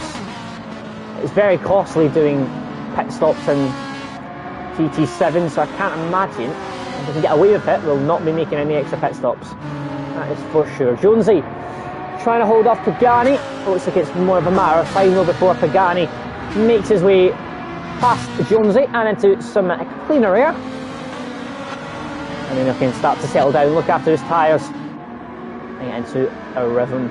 It's very costly doing pit stops in GT7, so I can't imagine if we can get away with it, we'll not be making any extra pit stops. That is for sure. Jonesy trying to hold off Pagani. It looks like it's more of a matter of time though before Pagani makes his way past Jonesy and into some cleaner air. And then he can start to settle down, look after his tyres and get into a rhythm.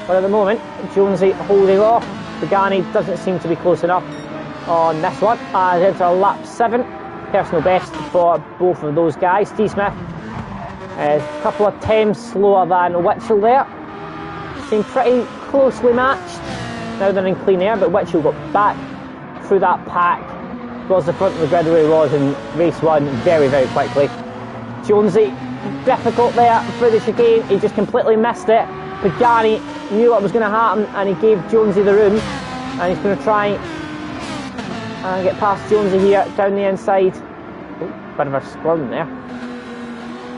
But at the moment, Jonesy holding off. Pagani doesn't seem to be close enough on this one. As into lap 7, personal best for both of those guys. T. Smith is a couple of times slower than Witchell there. Seem pretty closely matched. Now they're in clean air, but Witchell got back through that pack, was the front of the grid where he was in race 1 very, very quickly. Jonesy, difficult there through the chicane, he just completely missed it. Pagani knew what was going to happen and he gave Jonesy the room, and he's going to try and get past Jonesy here down the inside. Oh, bit of a squirm there.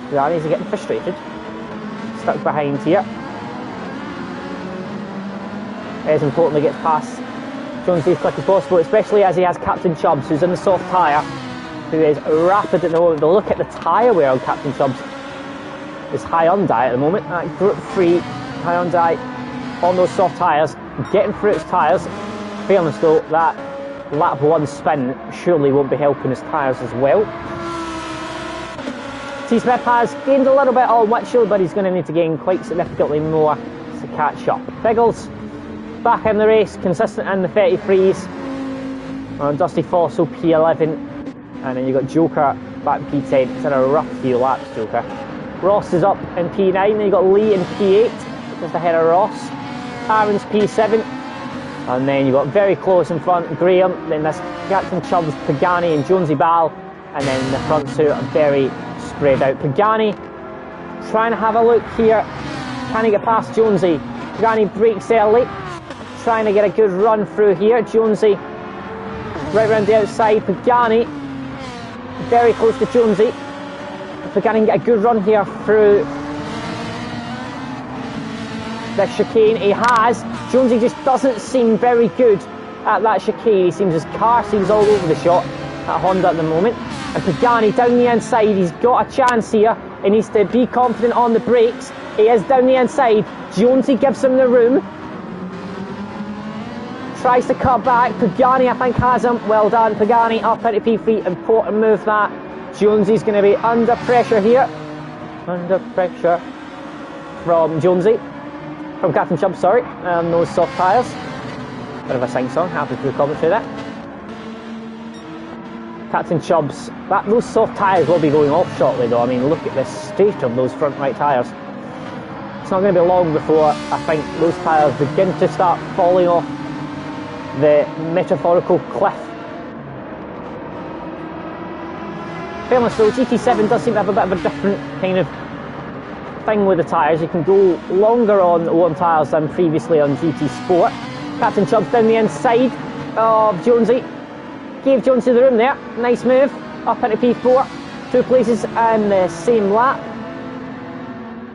Pagani's getting frustrated, stuck behind here. It is important to get past Jonesy as quick as possible, especially as he has Captain Chubbs, who's in the soft tyre, who is rapid at the moment. But look at the tyre wear on Captain Chubbs. It's high on die at the moment. Group 3, high on die on those soft tyres, getting through its tyres. Fairness though, that lap 1 spin surely won't be helping his tyres as well. T. Smith has gained a little bit on Witchell, but he's going to need to gain quite significantly more to catch up. Biggles back in the race, consistent in the 33s. Dusty Fossil P11, and then you've got Joker back P10. It's had a rough few laps, Joker. Ross is up in P9, then you've got Lee in P8, just ahead of Ross. Aaron's P7, and then you've got very close in front, Graham, then this Captain Chubbs, Pagani and Jonesy Ball, and then the front two are very spread out. Pagani trying to have a look here, can he get past Jonesy? Pagani breaks early, trying to get a good run through here. Jonesy right round the outside, Pagani very close to Jonesy. If Pagani can get a good run here through the chicane, he has. Jonesy just doesn't seem very good at that chicane. He seems, his car seems all over the shop at Honda at the moment. And Pagani down the inside, he's got a chance here. He needs to be confident on the brakes. He is down the inside. Jonesy gives him the room. Tries to cut back. Pagani, I think, has him. Well done, Pagani, up into P3. Important move that. Jonesy's going to be under pressure here. Under pressure from Jonesy. From Captain Chubb, sorry. Those soft tyres. Bit of a sing-song. Happy to commentary that. Captain Chubbs. Those soft tyres will be going off shortly, though. I mean, look at the state of those front right tyres. It's not going to be long before I think those tyres begin to start falling off the metaphorical cliff. Fairness though, GT7 does seem to have a bit of a different kind of thing with the tyres. You can go longer on warm tyres than previously on GT Sport. Captain Chubbs down the inside of Jonesy. Gave Jonesy the room there. Nice move. Up into P4. 2 places in the same lap.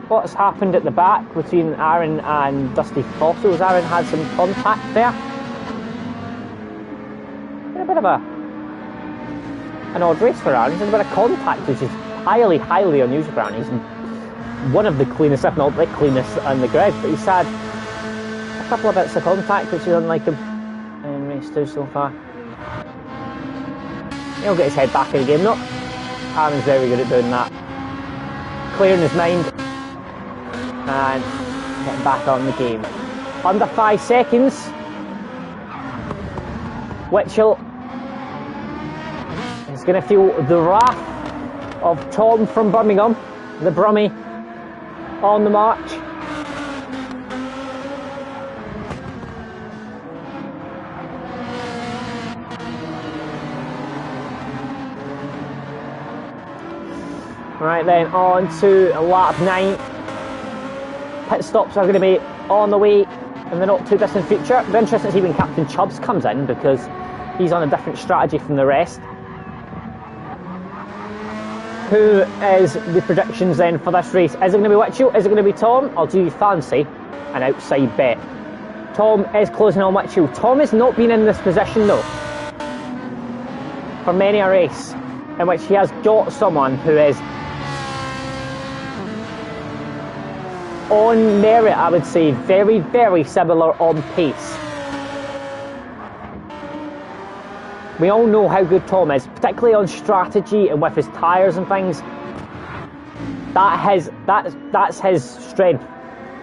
What's happened at the back between Aaron and Dusty Fossils? Aaron had some contact there. A bit of an odd race for Aaron. He's had a bit of contact, which is highly, highly unusual for Aaron. He's one of the cleanest, if not the cleanest, on the grid, but he's had a couple of bits of contact, which is unlike him in race 2 so far. He'll get his head back in the game, though. Aaron's very good at doing that. Clearing his mind and getting back on the game. Under 5 seconds. Witchell is going to feel the wrath of Tom from Birmingham, the Brummie, on the march. Right then, on to lap 9. Pit stops are going to be on the way in the not too distant future. It'll be interesting to see when Captain Chubbs comes in, because he's on a different strategy from the rest. Who is the predictions then for this race? Is it going to be Witchell? Is it going to be Tom? I'll do you fancy an outside bet. Tom is closing on Witchell. Tom has not been in this position though for many a race in which he has got someone who is on merit, I would say, very, very similar on pace. We all know how good Tom is, particularly on strategy and with his tyres and things. That's his strength.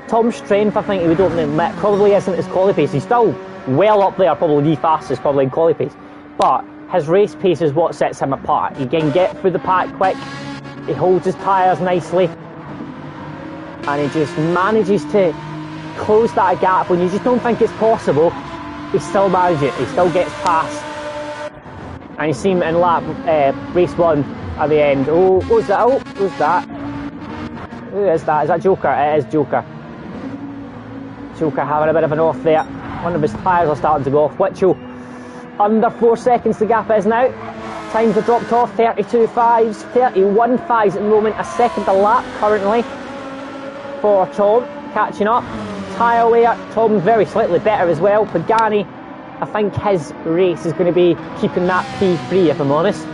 Tom's strength, I think, we don't admit, probably isn't his quali pace. He's still well up there, probably the fastest, probably in quali pace. But his race pace is what sets him apart. He can get through the pack quick, he holds his tyres nicely, and he just manages to close that gap when you just don't think it's possible. He still manages it, he still gets past. And you see him in race 1 at the end. Oh, what's that? Oh, who's that? Who is that? Is that Joker? It is Joker. Joker having a bit of an off there. One of his tyres are starting to go off. Witchell under 4 seconds the gap is now. Times have dropped off, 32.5s, 31.5s at the moment, a second a lap currently for Tom, catching up. Tyre wear, Tom very slightly better as well. Pagani, I think his race is going to be keeping that P3, if I'm honest.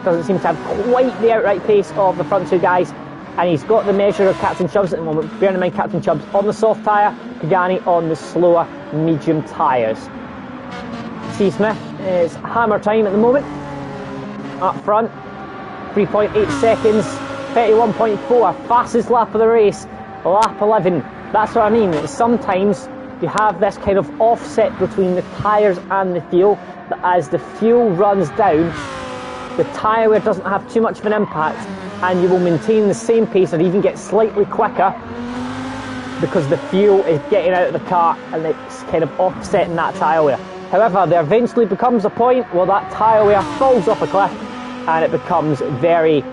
Doesn't seem to have quite the outright pace of the front two guys, and he's got the measure of Captain Chubbs at the moment. Bearing in mind, Captain Chubbs on the soft tyre, Pagani on the slower medium tyres. T. Smith is hammer time at the moment. Up front, 3.8 seconds. 31.4, fastest lap of the race, lap 11. That's what I mean. Sometimes you have this kind of offset between the tyres and the fuel, but as the fuel runs down, the tyre wear doesn't have too much of an impact, and you will maintain the same pace or even get slightly quicker because the fuel is getting out of the car and it's kind of offsetting that tyre wear. However, there eventually becomes a point where that tyre wear falls off a cliff and it becomes very,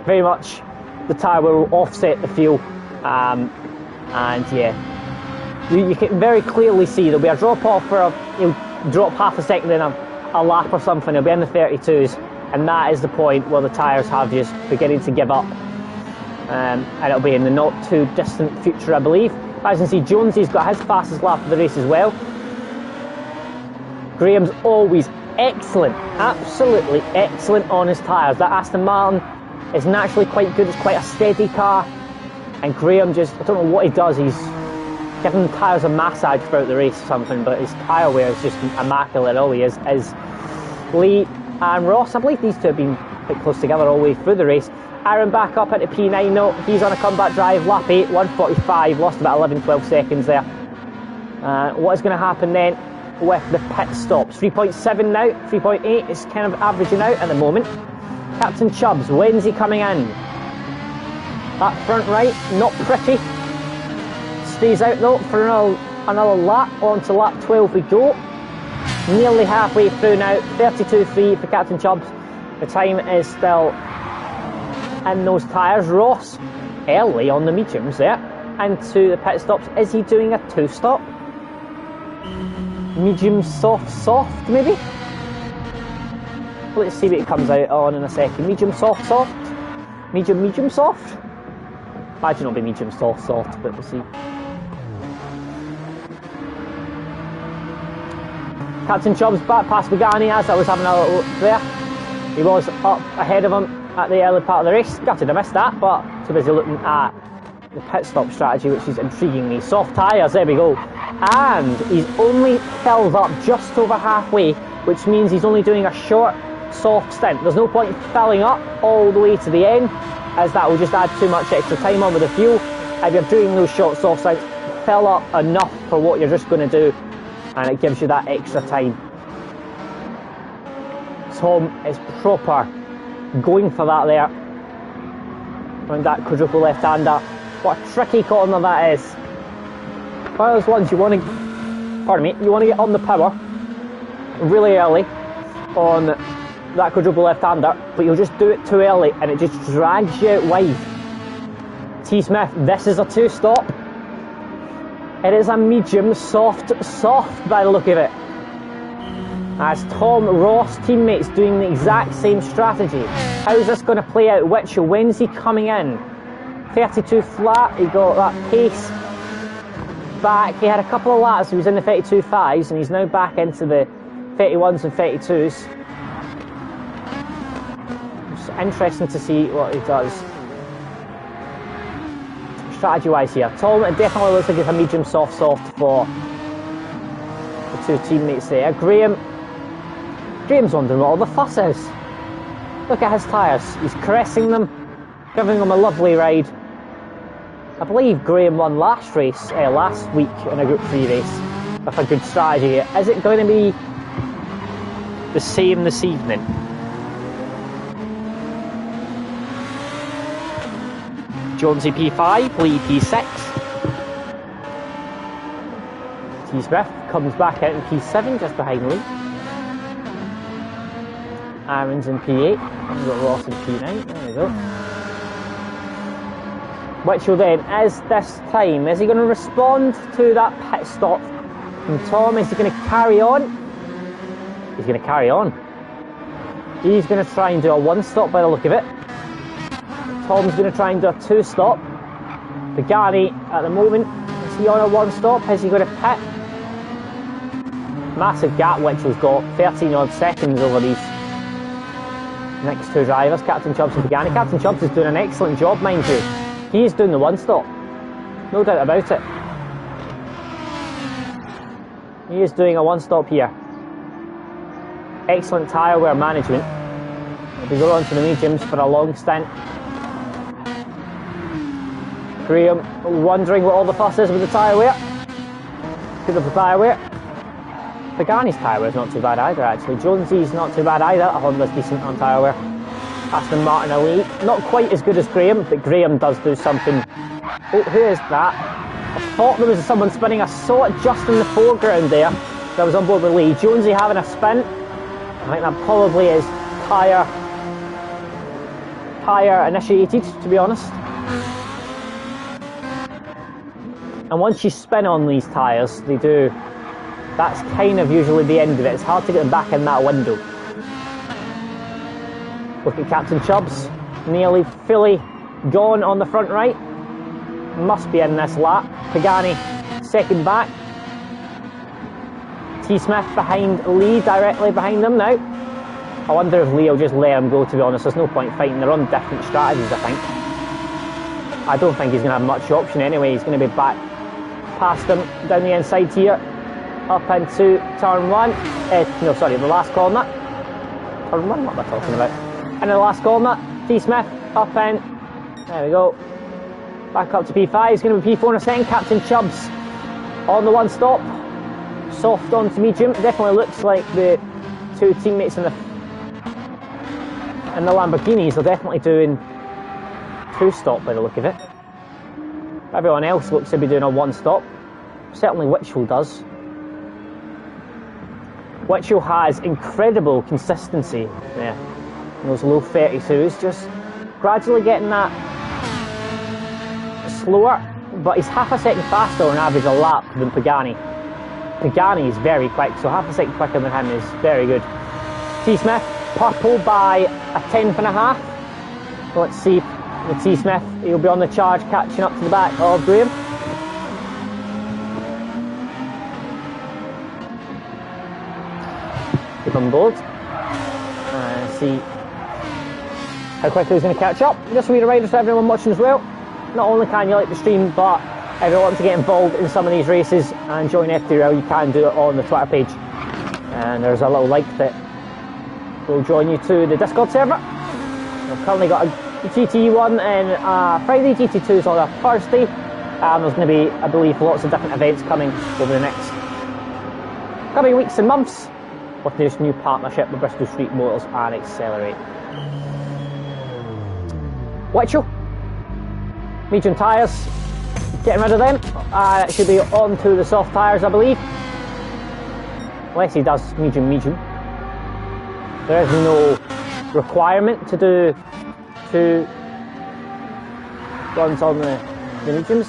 very much the tyre wear will offset the fuel. And yeah, you can very clearly see there'll be a drop off for he'll drop half a second in a lap or something. He'll be in the 32s, and that is the point where the tyres have just beginning to give up. And it'll be in the not too distant future, I believe. As you can see, Jonesy's got his fastest lap of the race as well. Graham's always excellent, absolutely excellent on his tyres. That Aston Martin is naturally quite good, it's quite a steady car. And Graham just, I don't know what he does, he's giving the tyres a massage throughout the race or something, but his tyre wear is just immaculate, all he is. Lee and Ross, I believe these two have been quite close together all the way through the race. Aaron back up into P9 now, he's on a comeback drive, lap 8, 1:45, lost about 11-12 seconds there. What is going to happen then with the pit stops? 3.7 now, 3.8 is kind of averaging out at the moment. Captain Chubbs, when's he coming in? That front right, not pretty. Stays out though for another lap, on to lap 12 we go. Nearly halfway through now, 32.3 for Captain Chubbs. The time is still in those tyres. Ross, early on the mediums there, into the pit stops. Is he doing a 2-stop? Medium, soft maybe? Let's see what it comes out on in a second. Medium, soft? Medium, soft? Imagine it'll be medium, soft, but we'll see. Captain Chubbs back past Pagani as I was having a little look there. He was up ahead of him at the early part of the race. Gutted I missed that, but too busy looking at the pit stop strategy, which is intriguing me. Soft tyres, there we go. And he's only filled up just over halfway, which means he's only doing a short, soft stint. There's no point in filling up all the way to the end, as that will just add too much extra time on with the fuel. If you're doing those short, soft stints, fill up enough for what you're just going to do, and it gives you that extra time. Tom is proper going for that there around that quadruple left-hander. What a tricky corner that is. One of those ones you want to, pardon me, you want to get on the power really early on that quadruple left-hander, but you'll just do it too early and it just drags you out wide. T. Smith, this is a 2-stop. It is a medium, soft by the look of it. As Tom Ross teammates doing the exact same strategy. How's this going to play out? Witchell, when's he coming in? 32 flat, he got that pace back. He had a couple of laps, he was in the 32.5s, and he's now back into the 31s and 32s. It's interesting to see what he does strategy wise here. Tom, it definitely looks like it's a medium soft for the two teammates there. Graham's wondering what all the fuss is. Look at his tyres, he's caressing them, giving them a lovely ride. I believe Graham won last week in a Group 3 race with a good strategy. Is it going to be the same this evening? Jonesy P5, Lee P6. T. Smith comes back out in P7 just behind Lee. Aaron's in P8. We've got Ross in P9. There we go. Witchell then, is he going to respond to that pit stop from Tom? Is he going to carry on? He's going to carry on. He's going to try and do a 1-stop by the look of it. Tom's going to try and do a 2-stop. Pagani at the moment, is he on a 1-stop? Is he going to pit? Massive gap Witchell's got, 13 odd seconds over these next two drivers, Captain Chubbs and Pagani. Captain Chubbs is doing an excellent job, mind you. He is doing the 1-stop, no doubt about it. He is doing a 1-stop here. Excellent tyre wear management. If we go on to the mediums for a long stint, Graham wondering what all the fuss is with the tyre wear. Good of the tyre wear. Pagani's tyre wear is not too bad either, actually. Jonesy's not too bad either. Honda's decent on tyre wear. Aston Martin elite. Not quite as good as Graham, but Graham does do something. Oh, who is that? I thought there was someone spinning. I saw it just in the foreground there. That was on board with Lee. Jonesy having a spin. I think that probably is tyre initiated, to be honest. And once you spin on these tyres, they do. That's kind of usually the end of it. It's hard to get them back in that window. Look at Captain Chubbs, nearly fully gone on the front right. Must be in this lap. Pagani second back. T. Smith behind Lee, directly behind them now. I wonder if Lee will just let him go, to be honest. There's no point fighting. They're on different strategies, I think. I don't think he's going to have much option anyway. He's going to be back past him down the inside here. Up into turn 1. No, sorry, the last corner. Turn 1, what am I talking about? And the last corner, T. Smith up in. There we go. Back up to P5. He's going to be P4 in a second. Captain Chubbs on the one stop. Soft onto medium. Definitely looks like the two teammates in the Lamborghinis are definitely doing two stop by the look of it. Everyone else looks to be doing a one stop. Certainly Whitchell does. Whitchell has incredible consistency there. In those low 32s, just gradually getting that slower, but he's half a second faster on average a lap than Pagani. Pagani is very quick, so half a second quicker than him is very good. T. Smith, purple by a tenth and a half. Let's see with T. Smith, he'll be on the charge, catching up to the back of Graham. Keep on board. See how quickly he's going to catch up. Just a wee reminder to everyone watching as well. Not only can you like the stream, but if you want to get involved in some of these races and join FTRL, you can do it on the Twitter page. And there's a little link that will join you to the Discord server. We've currently got a GT1 and Friday, GT2 on a Thursday. There's going to be, I believe, lots of different events coming over the next coming weeks and months with this new partnership with Bristol Street Motors and Accelerate. Whitchell, medium tyres, getting rid of them. It should be on to the soft tyres, I believe. Unless he does medium. There is no requirement to do two runs on the mediums.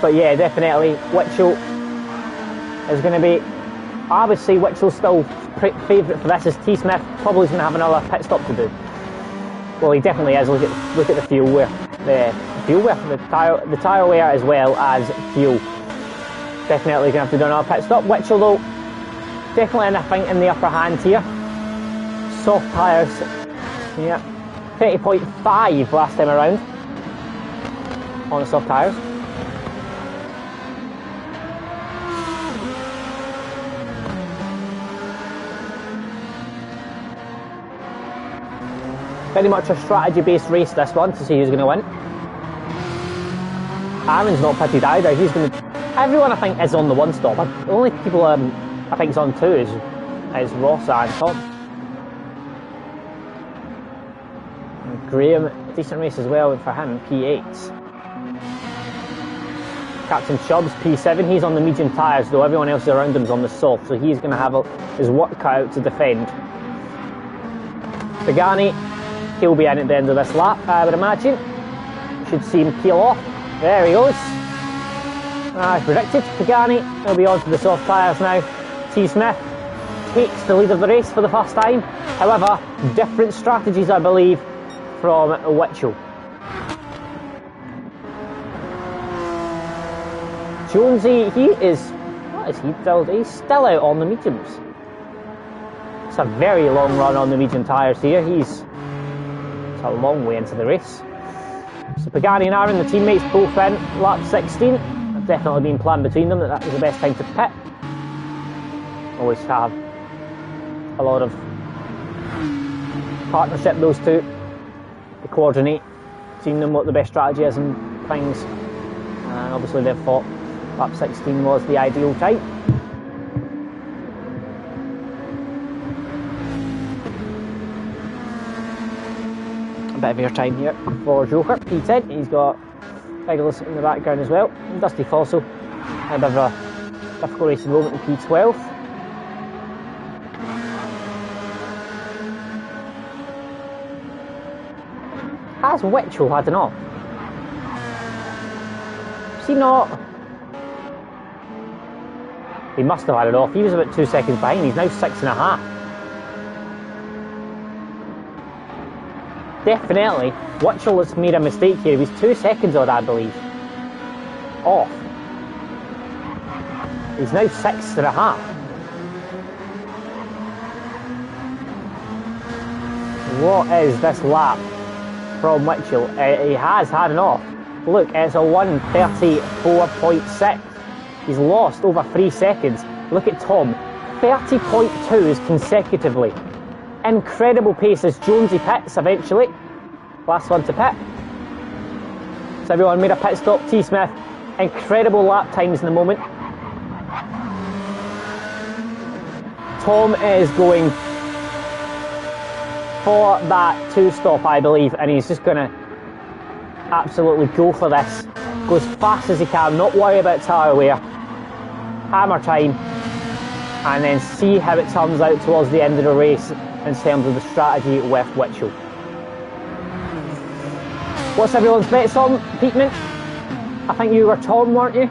But yeah, definitely Whitchell is going to be, I would say Whitchell's still favourite for this. Is T. Smith probably going to have another pit stop to do. Well, he definitely is. Look at the fuel wear. The tyre wear as well as fuel. Definitely going to have to do another pit stop. Whitchell though, definitely anything in the upper hand here. Soft tyres, yeah, 30.5 last time around on the soft tyres. Very much a strategy-based race, this one, to see who's going to win. Aaron's not pitted either. He's going to. Everyone, I think, is on the one stop. The only people I think is on two is Ross and Tom. And Graham, decent race as well for him, P8. Captain Chubbs, P7. He's on the medium tyres, though everyone else around him is on the soft, so he's going to have his work cut out to defend. Pagani. He'll be in at the end of this lap, I would imagine. Should see him peel off. There he goes. As predicted, Pagani will be on to the soft tyres now. T. Smith takes the lead of the race for the first time. However, different strategies, I believe, from Whitchell. Jonesy, what is he still? He's still out on the mediums. It's a very long run on the medium tyres here. It's a long way into the race. So Pagani and Aaron, the teammates, both in lap 16. It's definitely been planned between them that was the best time to pit. Always have a lot of partnership, those two. They coordinate, seeing them what the best strategy is and things, and obviously they've thought lap 16 was the ideal time. A bit of air time here for Joker, P10. He's got Regulus in the background as well. Dusty Fosso, a bit of a difficult racing moment in P12. Has Witchell had an off? Has he not? He must have had it off. He was about 2 seconds behind. He's now 6.5. Definitely, Witchell has made a mistake here. He was 2 seconds odd, I believe. Off. He's now 6.5. What is this lap from Witchell? He has had an off. Look, it's a 1:34.6. He's lost over 3 seconds. Look at Tom, 30.2s consecutively. Incredible pace as Jonesy pits eventually. Last one to pit. So everyone made a pit stop. T. Smith, incredible lap times in the moment. Tom is going for that 2-stop, I believe, and he's just going to absolutely go for this. Go as fast as he can, not worry about tyre wear. Hammer time, and then see how it turns out towards the end of the race in terms of the strategy with Witchell. What's everyone's bets on, Peatman? I think you were Tom, weren't you?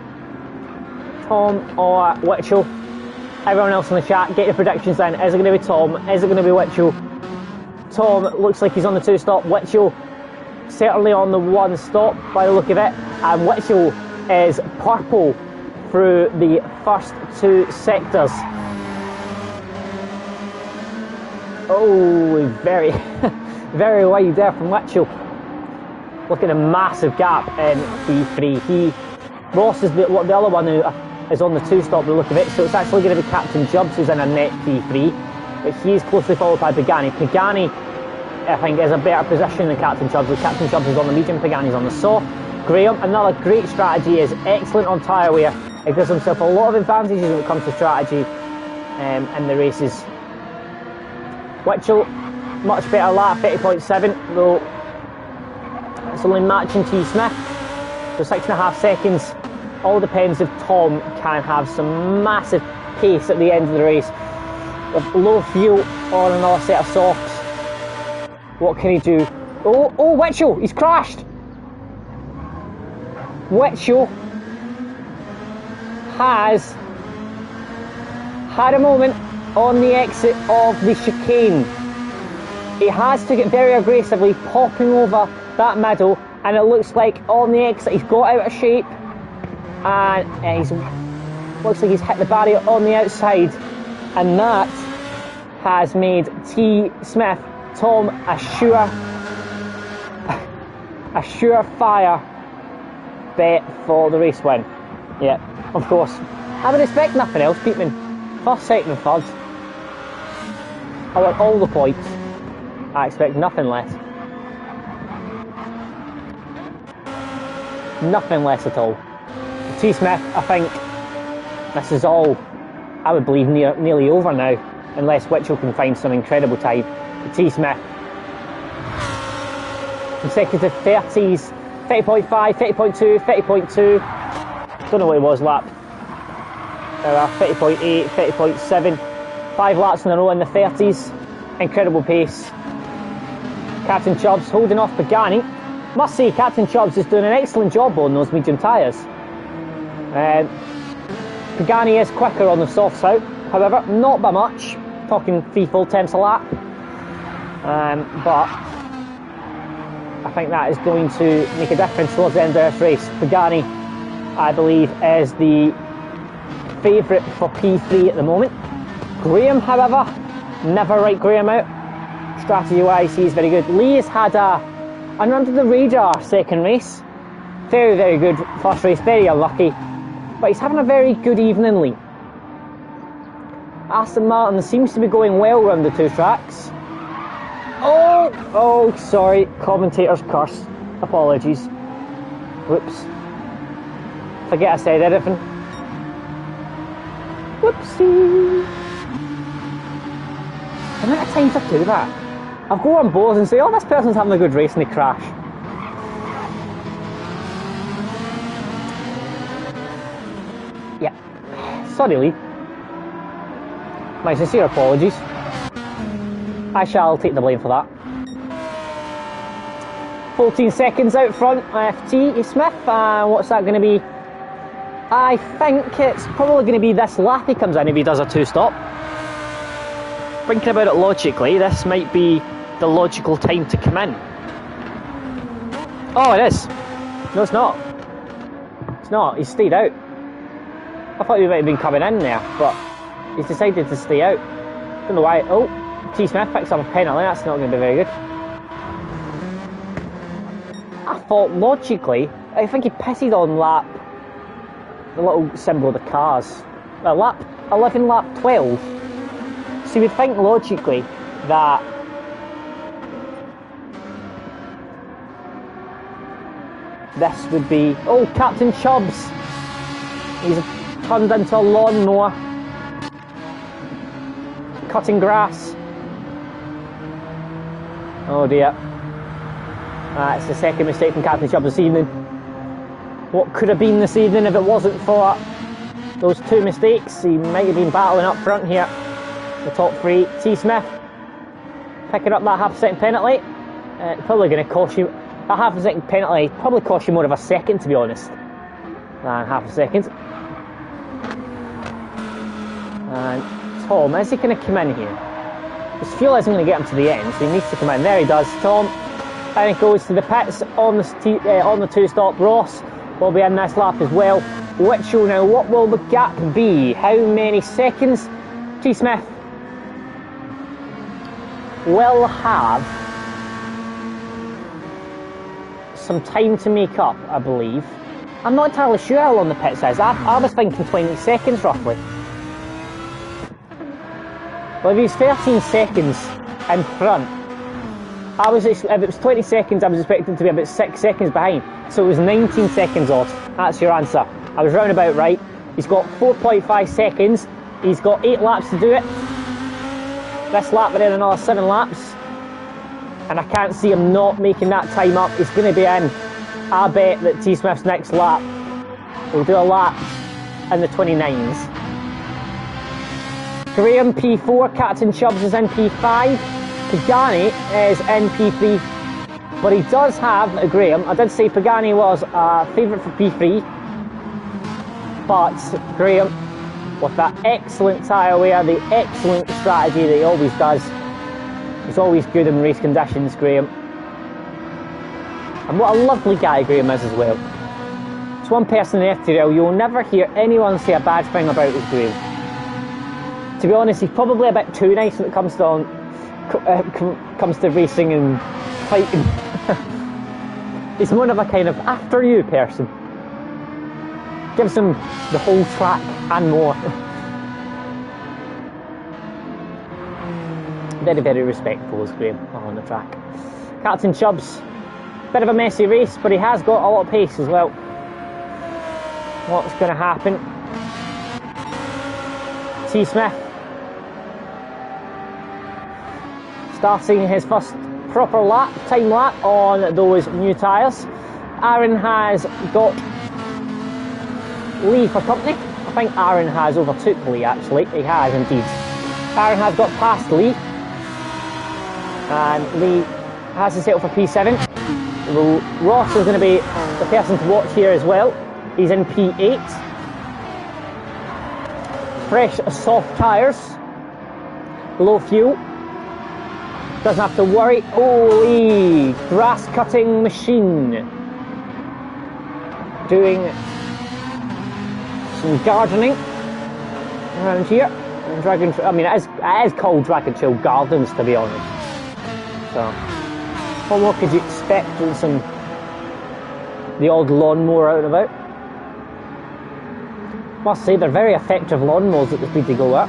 Tom or Witchell? Everyone else in the chat, get your predictions down. Is it going to be Tom? Is it going to be Witchell? Tom looks like he's on the 2-stop. Witchell certainly on the 1-stop by the look of it. And Witchell is purple through the first 2 sectors. Oh, very, very wide there from Witchell. Look at a massive gap in P3. Ross is the other one who is on the 2-stop by the look of it, so it's actually going to be Captain Jubbs who's in a net P3, but he is closely followed by Pagani. Pagani, I think, is a better position than Captain Chubbs. Captain Chubbs is on the medium, Pagani's on the soft. Graham, another great strategy, is excellent on tyre wear. He gives himself a lot of advantages when it comes to strategy in the races. Witchell, much better lap, 30.7, though it's only matching T. Smith, so 6.5 seconds. All depends if Tom can have some massive pace at the end of the race. With low fuel on another set of softs, what can he do? Oh, Witchell, he's crashed! Witchell has had a moment on the exit of the chicane. He has took it very aggressively, popping over that middle, and it looks like on the exit he's got out of shape, and looks like he's hit the barrier on the outside, and that has made T. Smith, Tom, a surefire bet for the race win. Yeah, of course. I would expect nothing else, Peatman. First, second and third. I want all the points. I expect nothing less. Nothing less at all. T. Smith, I think this is all, I would believe, nearly over now, unless Witchell can find some incredible time. T. Smith, consecutive 30s, 30.5, 30.2, 30.2, don't know what it was lap, 30.8, 30.7, 5 laps in a row in the 30s, incredible pace. Captain Chubbs holding off Pagani. Must say, Captain Chubbs is doing an excellent job on those medium tyres. Pagani is quicker on the softs out, however, not by much, talking 3 full tenths a lap. But I think that is going to make a difference towards the end of this race. Pagani, I believe, is the favourite for P3 at the moment. Graham, however, never write Graham out. Strategy-wise, he's very good. Lee has had an under-the-radar second race. Very, very good first race, very unlucky. But he's having a very good evening, Lee. Aston Martin seems to be going well around the 2 tracks. Oh, sorry, commentator's curse. Apologies. Whoops. Forget I said anything. Whoopsie. The amount of times I do that. I'll go on boards and say, oh, this person's having a good race, and they crash. Yeah. Sorry, Lee. My sincere apologies. I shall take the blame for that. 14 seconds out front, FT Smith, and what's that going to be? I think it's probably going to be this lap he comes in if he does a two-stop. Thinking about it logically, this might be the logical time to come in. Oh, it is. No, it's not. It's not. He's stayed out. I thought he might have been coming in there, but he's decided to stay out. Don't know why. Oh, T. Smith picks up a penalty. That's not going to be very good. I thought logically, I think he pissed on lap, the little symbol of the cars. Lap 11, lap 12. So you would think logically that this would be, oh, Captain Chubbs. He's turned into a lawnmower. Cutting grass. Oh dear. It's the second mistake from Captain Chubbs this evening. What could have been this evening if it wasn't for those two mistakes? He might have been battling up front here. The top three. T. Smith picking up that half-second penalty. Probably going to cost you that half-a-second penalty. Probably cost you more of a second, to be honest, than half a second. And Tom, is he going to come in here? His fuel isn't going to get him to the end, so he needs to come in. There he does. Tom, and he goes to the pits on the two-stop. Ross will be in this lap as well. Which will now, what will the gap be? How many seconds? T. Smith will have some time to make up, I believe. I'm not entirely sure how long the pit says. I was thinking 20 seconds roughly. Well, if he's 13 seconds in front, if it was 20 seconds, I was expecting to be about 6 seconds behind. So it was 19 seconds off. That's your answer. I was roundabout right. He's got 4.5 seconds. He's got 8 laps to do it. This lap, but then another 7 laps. And I can't see him not making that time up. He's going to be in. I bet that T. Smith's next lap will do a lap in the 29s. Graham P4, Captain Chubbs is in P5. Pagani is in P3. But he does have, Graham, I did say Pagani was a favourite for P3. But Graham, with that excellent tyre wear, the excellent strategy that he always does, he's always good in race conditions, Graham. And what a lovely guy Graham is as well. It's one person in FTRL you'll never hear anyone say a bad thing about is Graham. To be honest, he's probably a bit too nice when it comes to racing and fighting. He's more of a kind of after you person. Gives him the whole track and more. Very, very respectful is Graham on the track. Captain Chubbs, bit of a messy race, but he has got a lot of pace as well. What's going to happen? T. Smith starting his first proper time lap on those new tyres. Aaron has got Lee for company. I think Aaron has overtook Lee actually. He has indeed. Aaron has got past Lee. And Lee has to settle for P7. Ross is going to be the person to watch here as well. He's in P8. Fresh soft tyres. Low fuel. Doesn't have to worry. Holy grass cutting machine. Doing some gardening around here. And it is called Drag and Chill Gardens, to be honest. So, what more could you expect than the odd lawnmower out and about? Must say they're very effective lawnmowers at the speed they go at.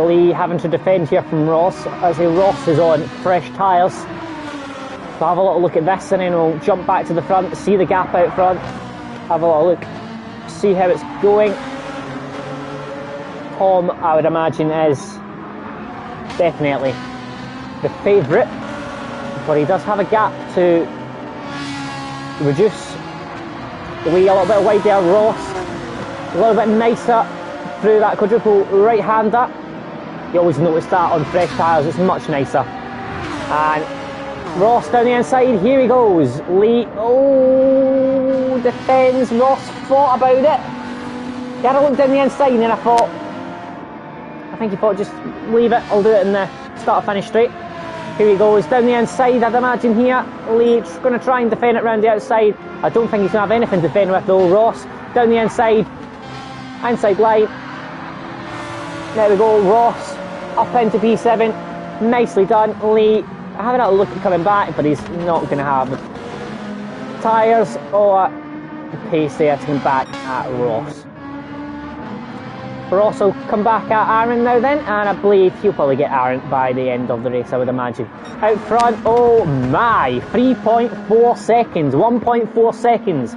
Lee having to defend here from Ross, as Ross is on fresh tyres. So have a little look at this and then we'll jump back to the front, see the gap out front, have a little look, see how it's going. Tom, I would imagine, is definitely the favourite, but he does have a gap to reduce. Lee a little bit wide there, Ross a little bit nicer through that quadruple right-hander. You always notice that on fresh tyres, it's much nicer. And Ross down the inside, here he goes. Lee, oh, defends. Ross thought about it. He had a look down the inside and then I think he thought just leave it, I'll do it in the start finish straight. Here he goes, down the inside, I'd imagine here. Lee going to try and defend it round the outside. I don't think he's going to have anything to defend with though. Ross down the inside line. There we go, Ross up into P7, nicely done. Lee having a look at coming back, but he's not going to have the tyres or the pace there to come back at Ross. Ross will come back at Aaron now then, and I believe he'll probably get Aaron by the end of the race, I would imagine. Out front, oh my, 3.4 seconds, 1.4 seconds.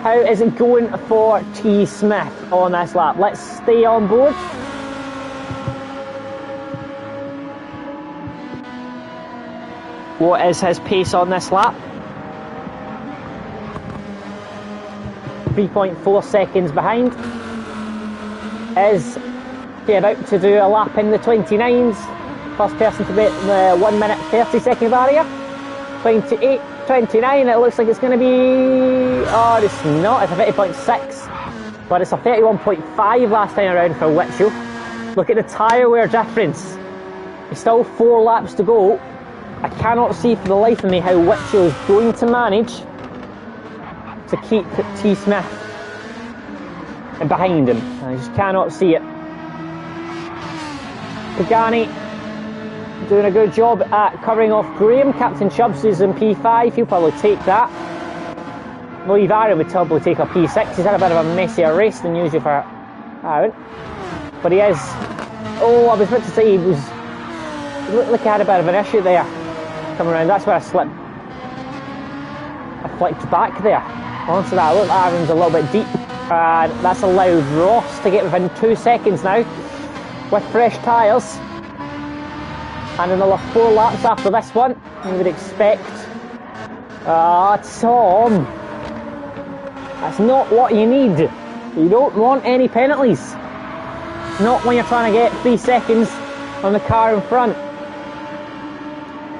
How is it going for T. Smith on this lap? Let's stay on board. What is his pace on this lap? 3.4 seconds behind. Is he about to do a lap in the 29s? First person to beat the 1 minute 30 second barrier. 28, 29, it looks like it's going to be... Oh, it's not, it's a 30.6. But it's a 31.5 last time around for Whitchell. Look at the tyre wear difference. There's still 4 laps to go. I cannot see for the life of me how Whitchell is going to manage to keep T. Smith behind him. I just cannot see it. Pagani doing a good job at covering off Graham. Captain Chubbs is in P5, he'll probably take that. I believe Aaron would probably take a P6. He's had a bit of a messier race than usual for Aaron. But he is... Oh, I was about to say he was... It looked like he had a bit of an issue there. Coming around, that's where I slipped. I flicked back there. Onto that, look, Aaron's a little bit deep. And that's allowed Ross to get within 2 seconds now with fresh tyres. And another 4 laps after this one, you would expect. Tom, that's not what you need. You don't want any penalties. Not when you're trying to get 3 seconds on the car in front.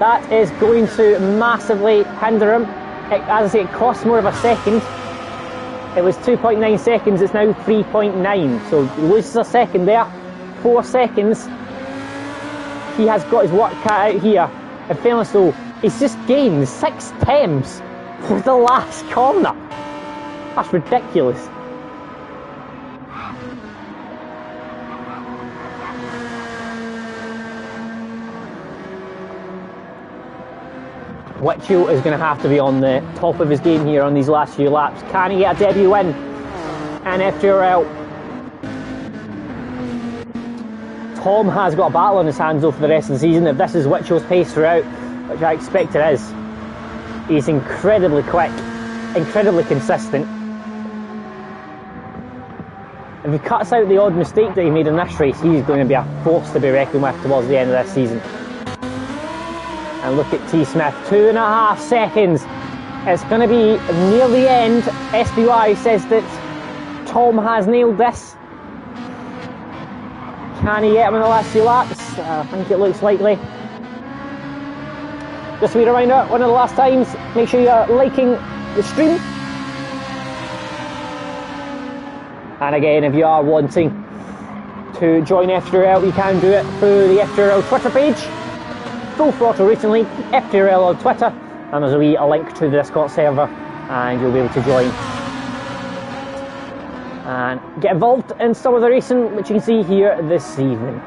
That is going to massively hinder him. As I say, it costs more of a second. It was 2.9 seconds, it's now 3.9. So he loses a second there. 4 seconds. He has got his work cut out here. In fairness though, he's just gained 6 temps for the last corner. That's ridiculous. Whitchell is going to have to be on the top of his game here on these last few laps. Can he get a debut win in FTRL? Tom has got a battle on his hands though for the rest of the season. If this is Whitchell's pace throughout, which I expect it is, he's incredibly quick, incredibly consistent. If he cuts out the odd mistake that he made in this race, he's going to be a force to be reckoned with towards the end of this season. And look at T. Smith, 2.5 seconds. It's going to be near the end. SBY says that Tom has nailed this. Can he get him in the last few laps? I think it looks likely. Just a wee reminder, one of the last times, make sure you're liking the stream. And again, if you are wanting to join FTRL, you can do it through the FTRL Twitter page. Full Throttle Racing League, FTRL on Twitter, and there's a link to the Discord server, and you'll be able to join and get involved in some of the racing, which you can see here this evening.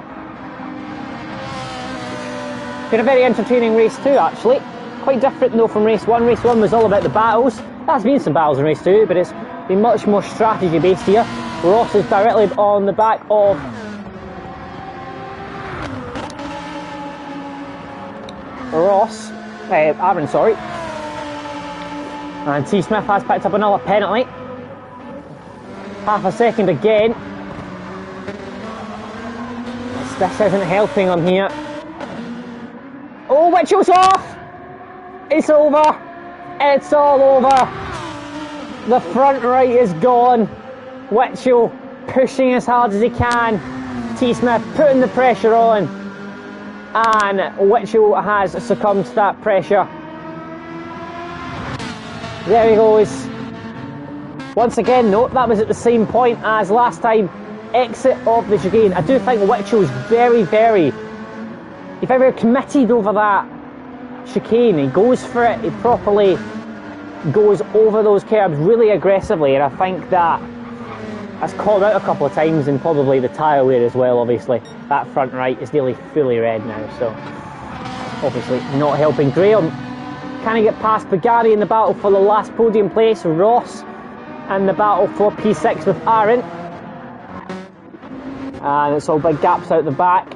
Been a very entertaining race too, actually. Quite different though from race 1. Race 1 was all about the battles. There has been some battles in race 2, but it's been much more strategy based here. Ross is directly on the back of Aaron, sorry. And T. Smith has picked up another penalty. Half a second again. This isn't helping him here. Oh, Mitchell's off! It's over! It's all over! The front right is gone. Mitchell pushing as hard as he can. T. Smith putting the pressure on. And Mitchell has succumbed to that pressure. There he goes. Once again, note that was at the same point as last time. Exit of the chicane. I do think Mitchell's very, very committed over that chicane. He goes for it. He properly goes over those curbs really aggressively, and I think that's called out a couple of times, and probably the tyre wear as well. Obviously, that front right is nearly fully red now, so obviously not helping Graham. Can he get past Pagani in the battle for the last podium place? Ross and the battle for P6 with Aaron. And it's all big gaps out the back.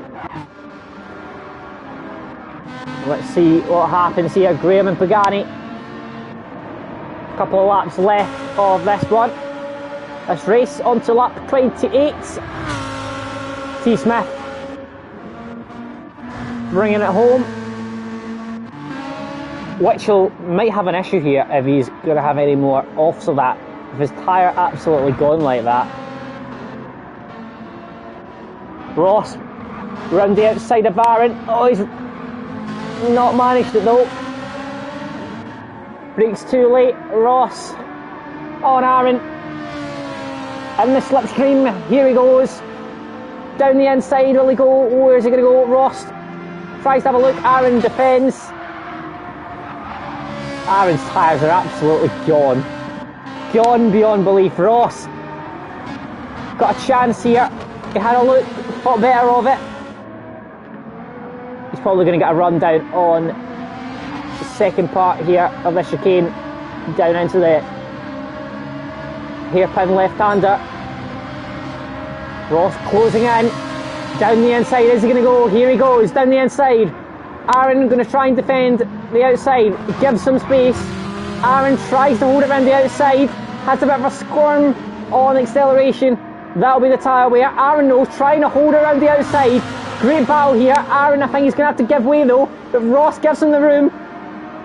Let's see what happens here. Graham and Pagani. A couple of laps left of this one. This race onto lap 28. T. Smith bringing it home. Mitchell might have an issue here if he's going to have any more offs of that. If his tyre absolutely gone like that. Ross round the outside of Aaron. Oh, he's not managed it though. Brakes too late. Ross on Aaron. In the slipstream. Here he goes. Down the inside. Will he go? Where's he going to go? Ross tries to have a look. Aaron defends. Aaron's tyres are absolutely gone. Gone beyond belief. Ross got a chance here. He had a look, thought better of it. He's probably going to get a run down on the second part here of the chicane, down into the hairpin left-hander. Ross closing in, down the inside. Is he going to go? Here he goes, down the inside. Aaron going to try and defend the outside, gives some space. Aaron tries to hold it around the outside, has a bit of a squirm on acceleration. That'll be the tyre wear. Aaron though trying to hold it around the outside. Great battle here. Aaron, I think he's going to have to give way though, but Ross gives him the room.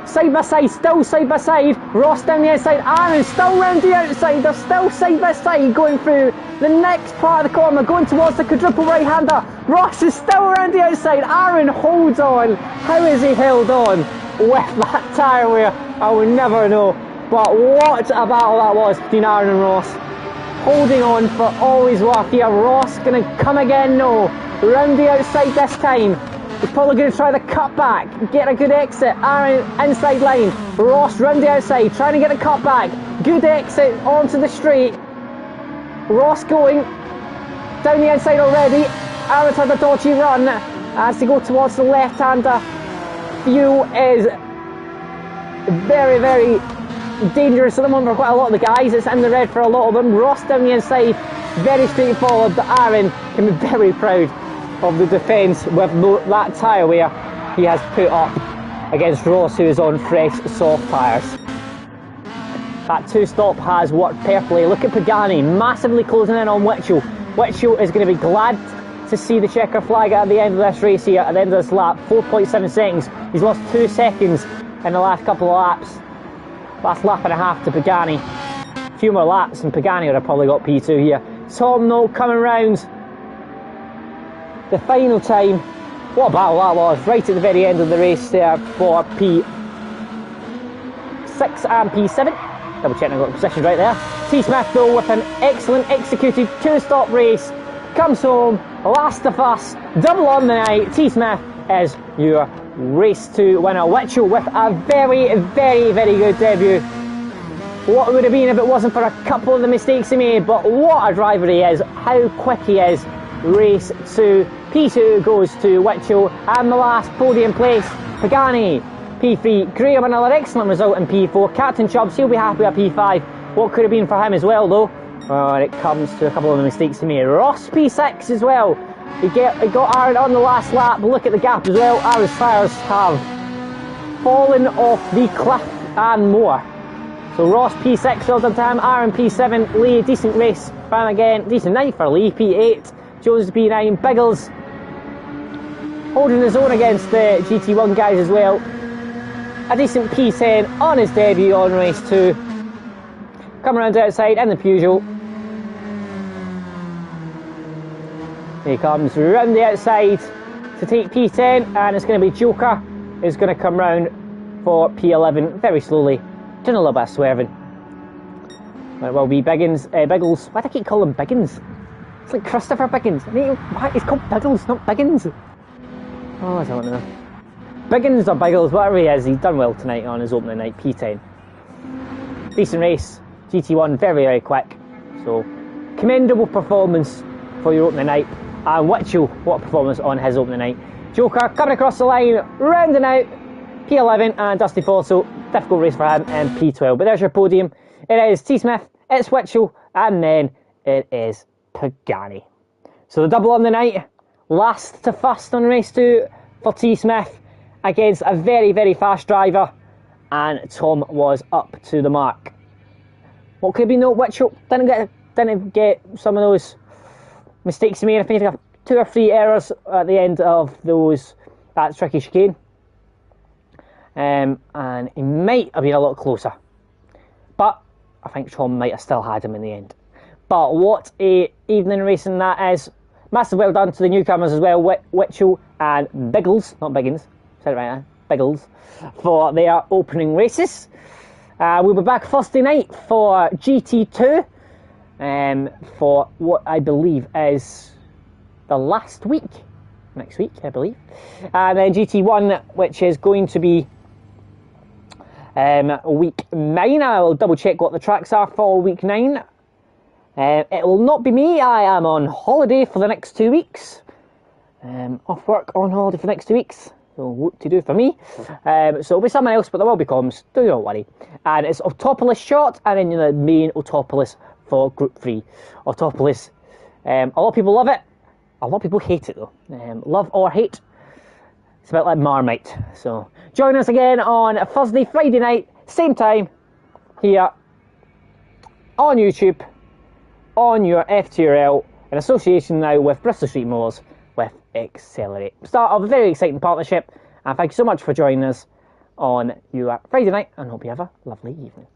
Side by side, still side by side. Ross down the outside. Aaron still round the outside. They're still side by side going through the next part of the corner, going towards the quadruple right-hander. Ross is still around the outside. Aaron holds on. How has he held on with that tyre wear? I will never know. But what a battle that was between Aaron and Ross. Holding on for all his worth here. Ross going to come again, no. Round the outside this time. He's probably going to try the cut back, get a good exit. Aaron inside line. Ross round the outside, trying to get a cut back. Good exit onto the straight. Ross going down the inside already. Aaron's had a dodgy run as they go towards the left-hander. Fuel is very, very dangerous at the moment for quite a lot of the guys. It's in the red for a lot of them. Ross down the inside, very straightforward, but Aaron can be very proud of the defence with that tyre wear he has put up against Ross, who is on fresh soft tyres. That two-stop has worked perfectly. Look at Pagani massively closing in on Mitchell. Mitchell is going to be glad to see the checker flag at the end of this race here, at the end of this lap. 4.7 seconds. He's lost 2 seconds in the last couple of laps. Last lap and a half to Pagani. A few more laps and Pagani would have probably got P2 here. Tom though coming round the final time. What a battle that was, right at the very end of the race there for P6 and P7. Double checking I got the positions right there. T. Smith though with an excellent executed two-stop race. Comes home, last of us, double on the night. T. Smith is your race 2 winner. Mitchell with a very, very, very good debut. What it would have been if it wasn't for a couple of the mistakes he made, but what a driver he is, how quick he is. Race 2, P2 goes to Mitchell, and the last podium place, Pagani, P3, Graham another excellent result in P4, Captain Chubbs, he'll be happy at P5, what could have been for him as well though, when it comes to a couple of the mistakes he made. Ross P6 as well, he got Aaron on the last lap, look at the gap as well. Aaron's tyres have fallen off the cliff and more. So Ross P6 well done time, Aaron P7, Lee decent race, Fan again, decent night for Lee P8, Jones P9, Biggles holding his own against the GT1 guys as well. A decent P10 on his debut on race 2. Come around outside in the Peugeot. Here he comes round the outside to take P10, and it's going to be Joker who's going to come round for P11 very slowly, doing a little bit of swerving. It will be Biggles. Why do I keep calling him Biggins? It's like Christopher Biggins. He's called Biggles, not Biggins. Oh, I don't know. Biggins or Biggles, whatever he is, he's done well tonight on his opening night, P10. Decent race, GT1, very, very quick. So, commendable performance for your opening night. And Witchell, what a performance on his opening night. Joker coming across the line, rounding out P11, and Dusty Fosso, difficult race for him, and P12. But there's your podium. It is T. Smith, it's Witchell, and then it is Pagani. So the double on the night, last to first on race 2 for T. Smith against a very, very fast driver, and Tom was up to the mark. What could be no Witchell didn't get some of those mistakes he made. I think 2 or 3 errors at the end of that tricky chicane, and he might have been a lot closer, but I think Tom might have still had him in the end. But what a evening racing that is. Massive well done to the newcomers as well, Witchell and Biggles, not Biggins, said it right now, Biggles, for their opening races. We'll be back Thursday night for GT2, for what I believe is the last week, next week I believe, and then GT1, which is going to be week 9. I will double check what the tracks are for week 9. It will not be me. I am on holiday for the next 2 weeks. Off work on holiday for the next 2 weeks. So what to do for me. So it'll be someone else, but there will be comms. Do not worry. And it's Autopolis short, and then the main Autopolis for Group 3. Autopolis. A lot of people love it. A lot of people hate it though. Love or hate. It's a bit like Marmite. So join us again on Thursday, Friday night, same time, here on YouTube, on your FTRL, in association now with Bristol Street Motors, with Accelerate. Start of a very exciting partnership, and thank you so much for joining us on your Friday night, and hope you have a lovely evening.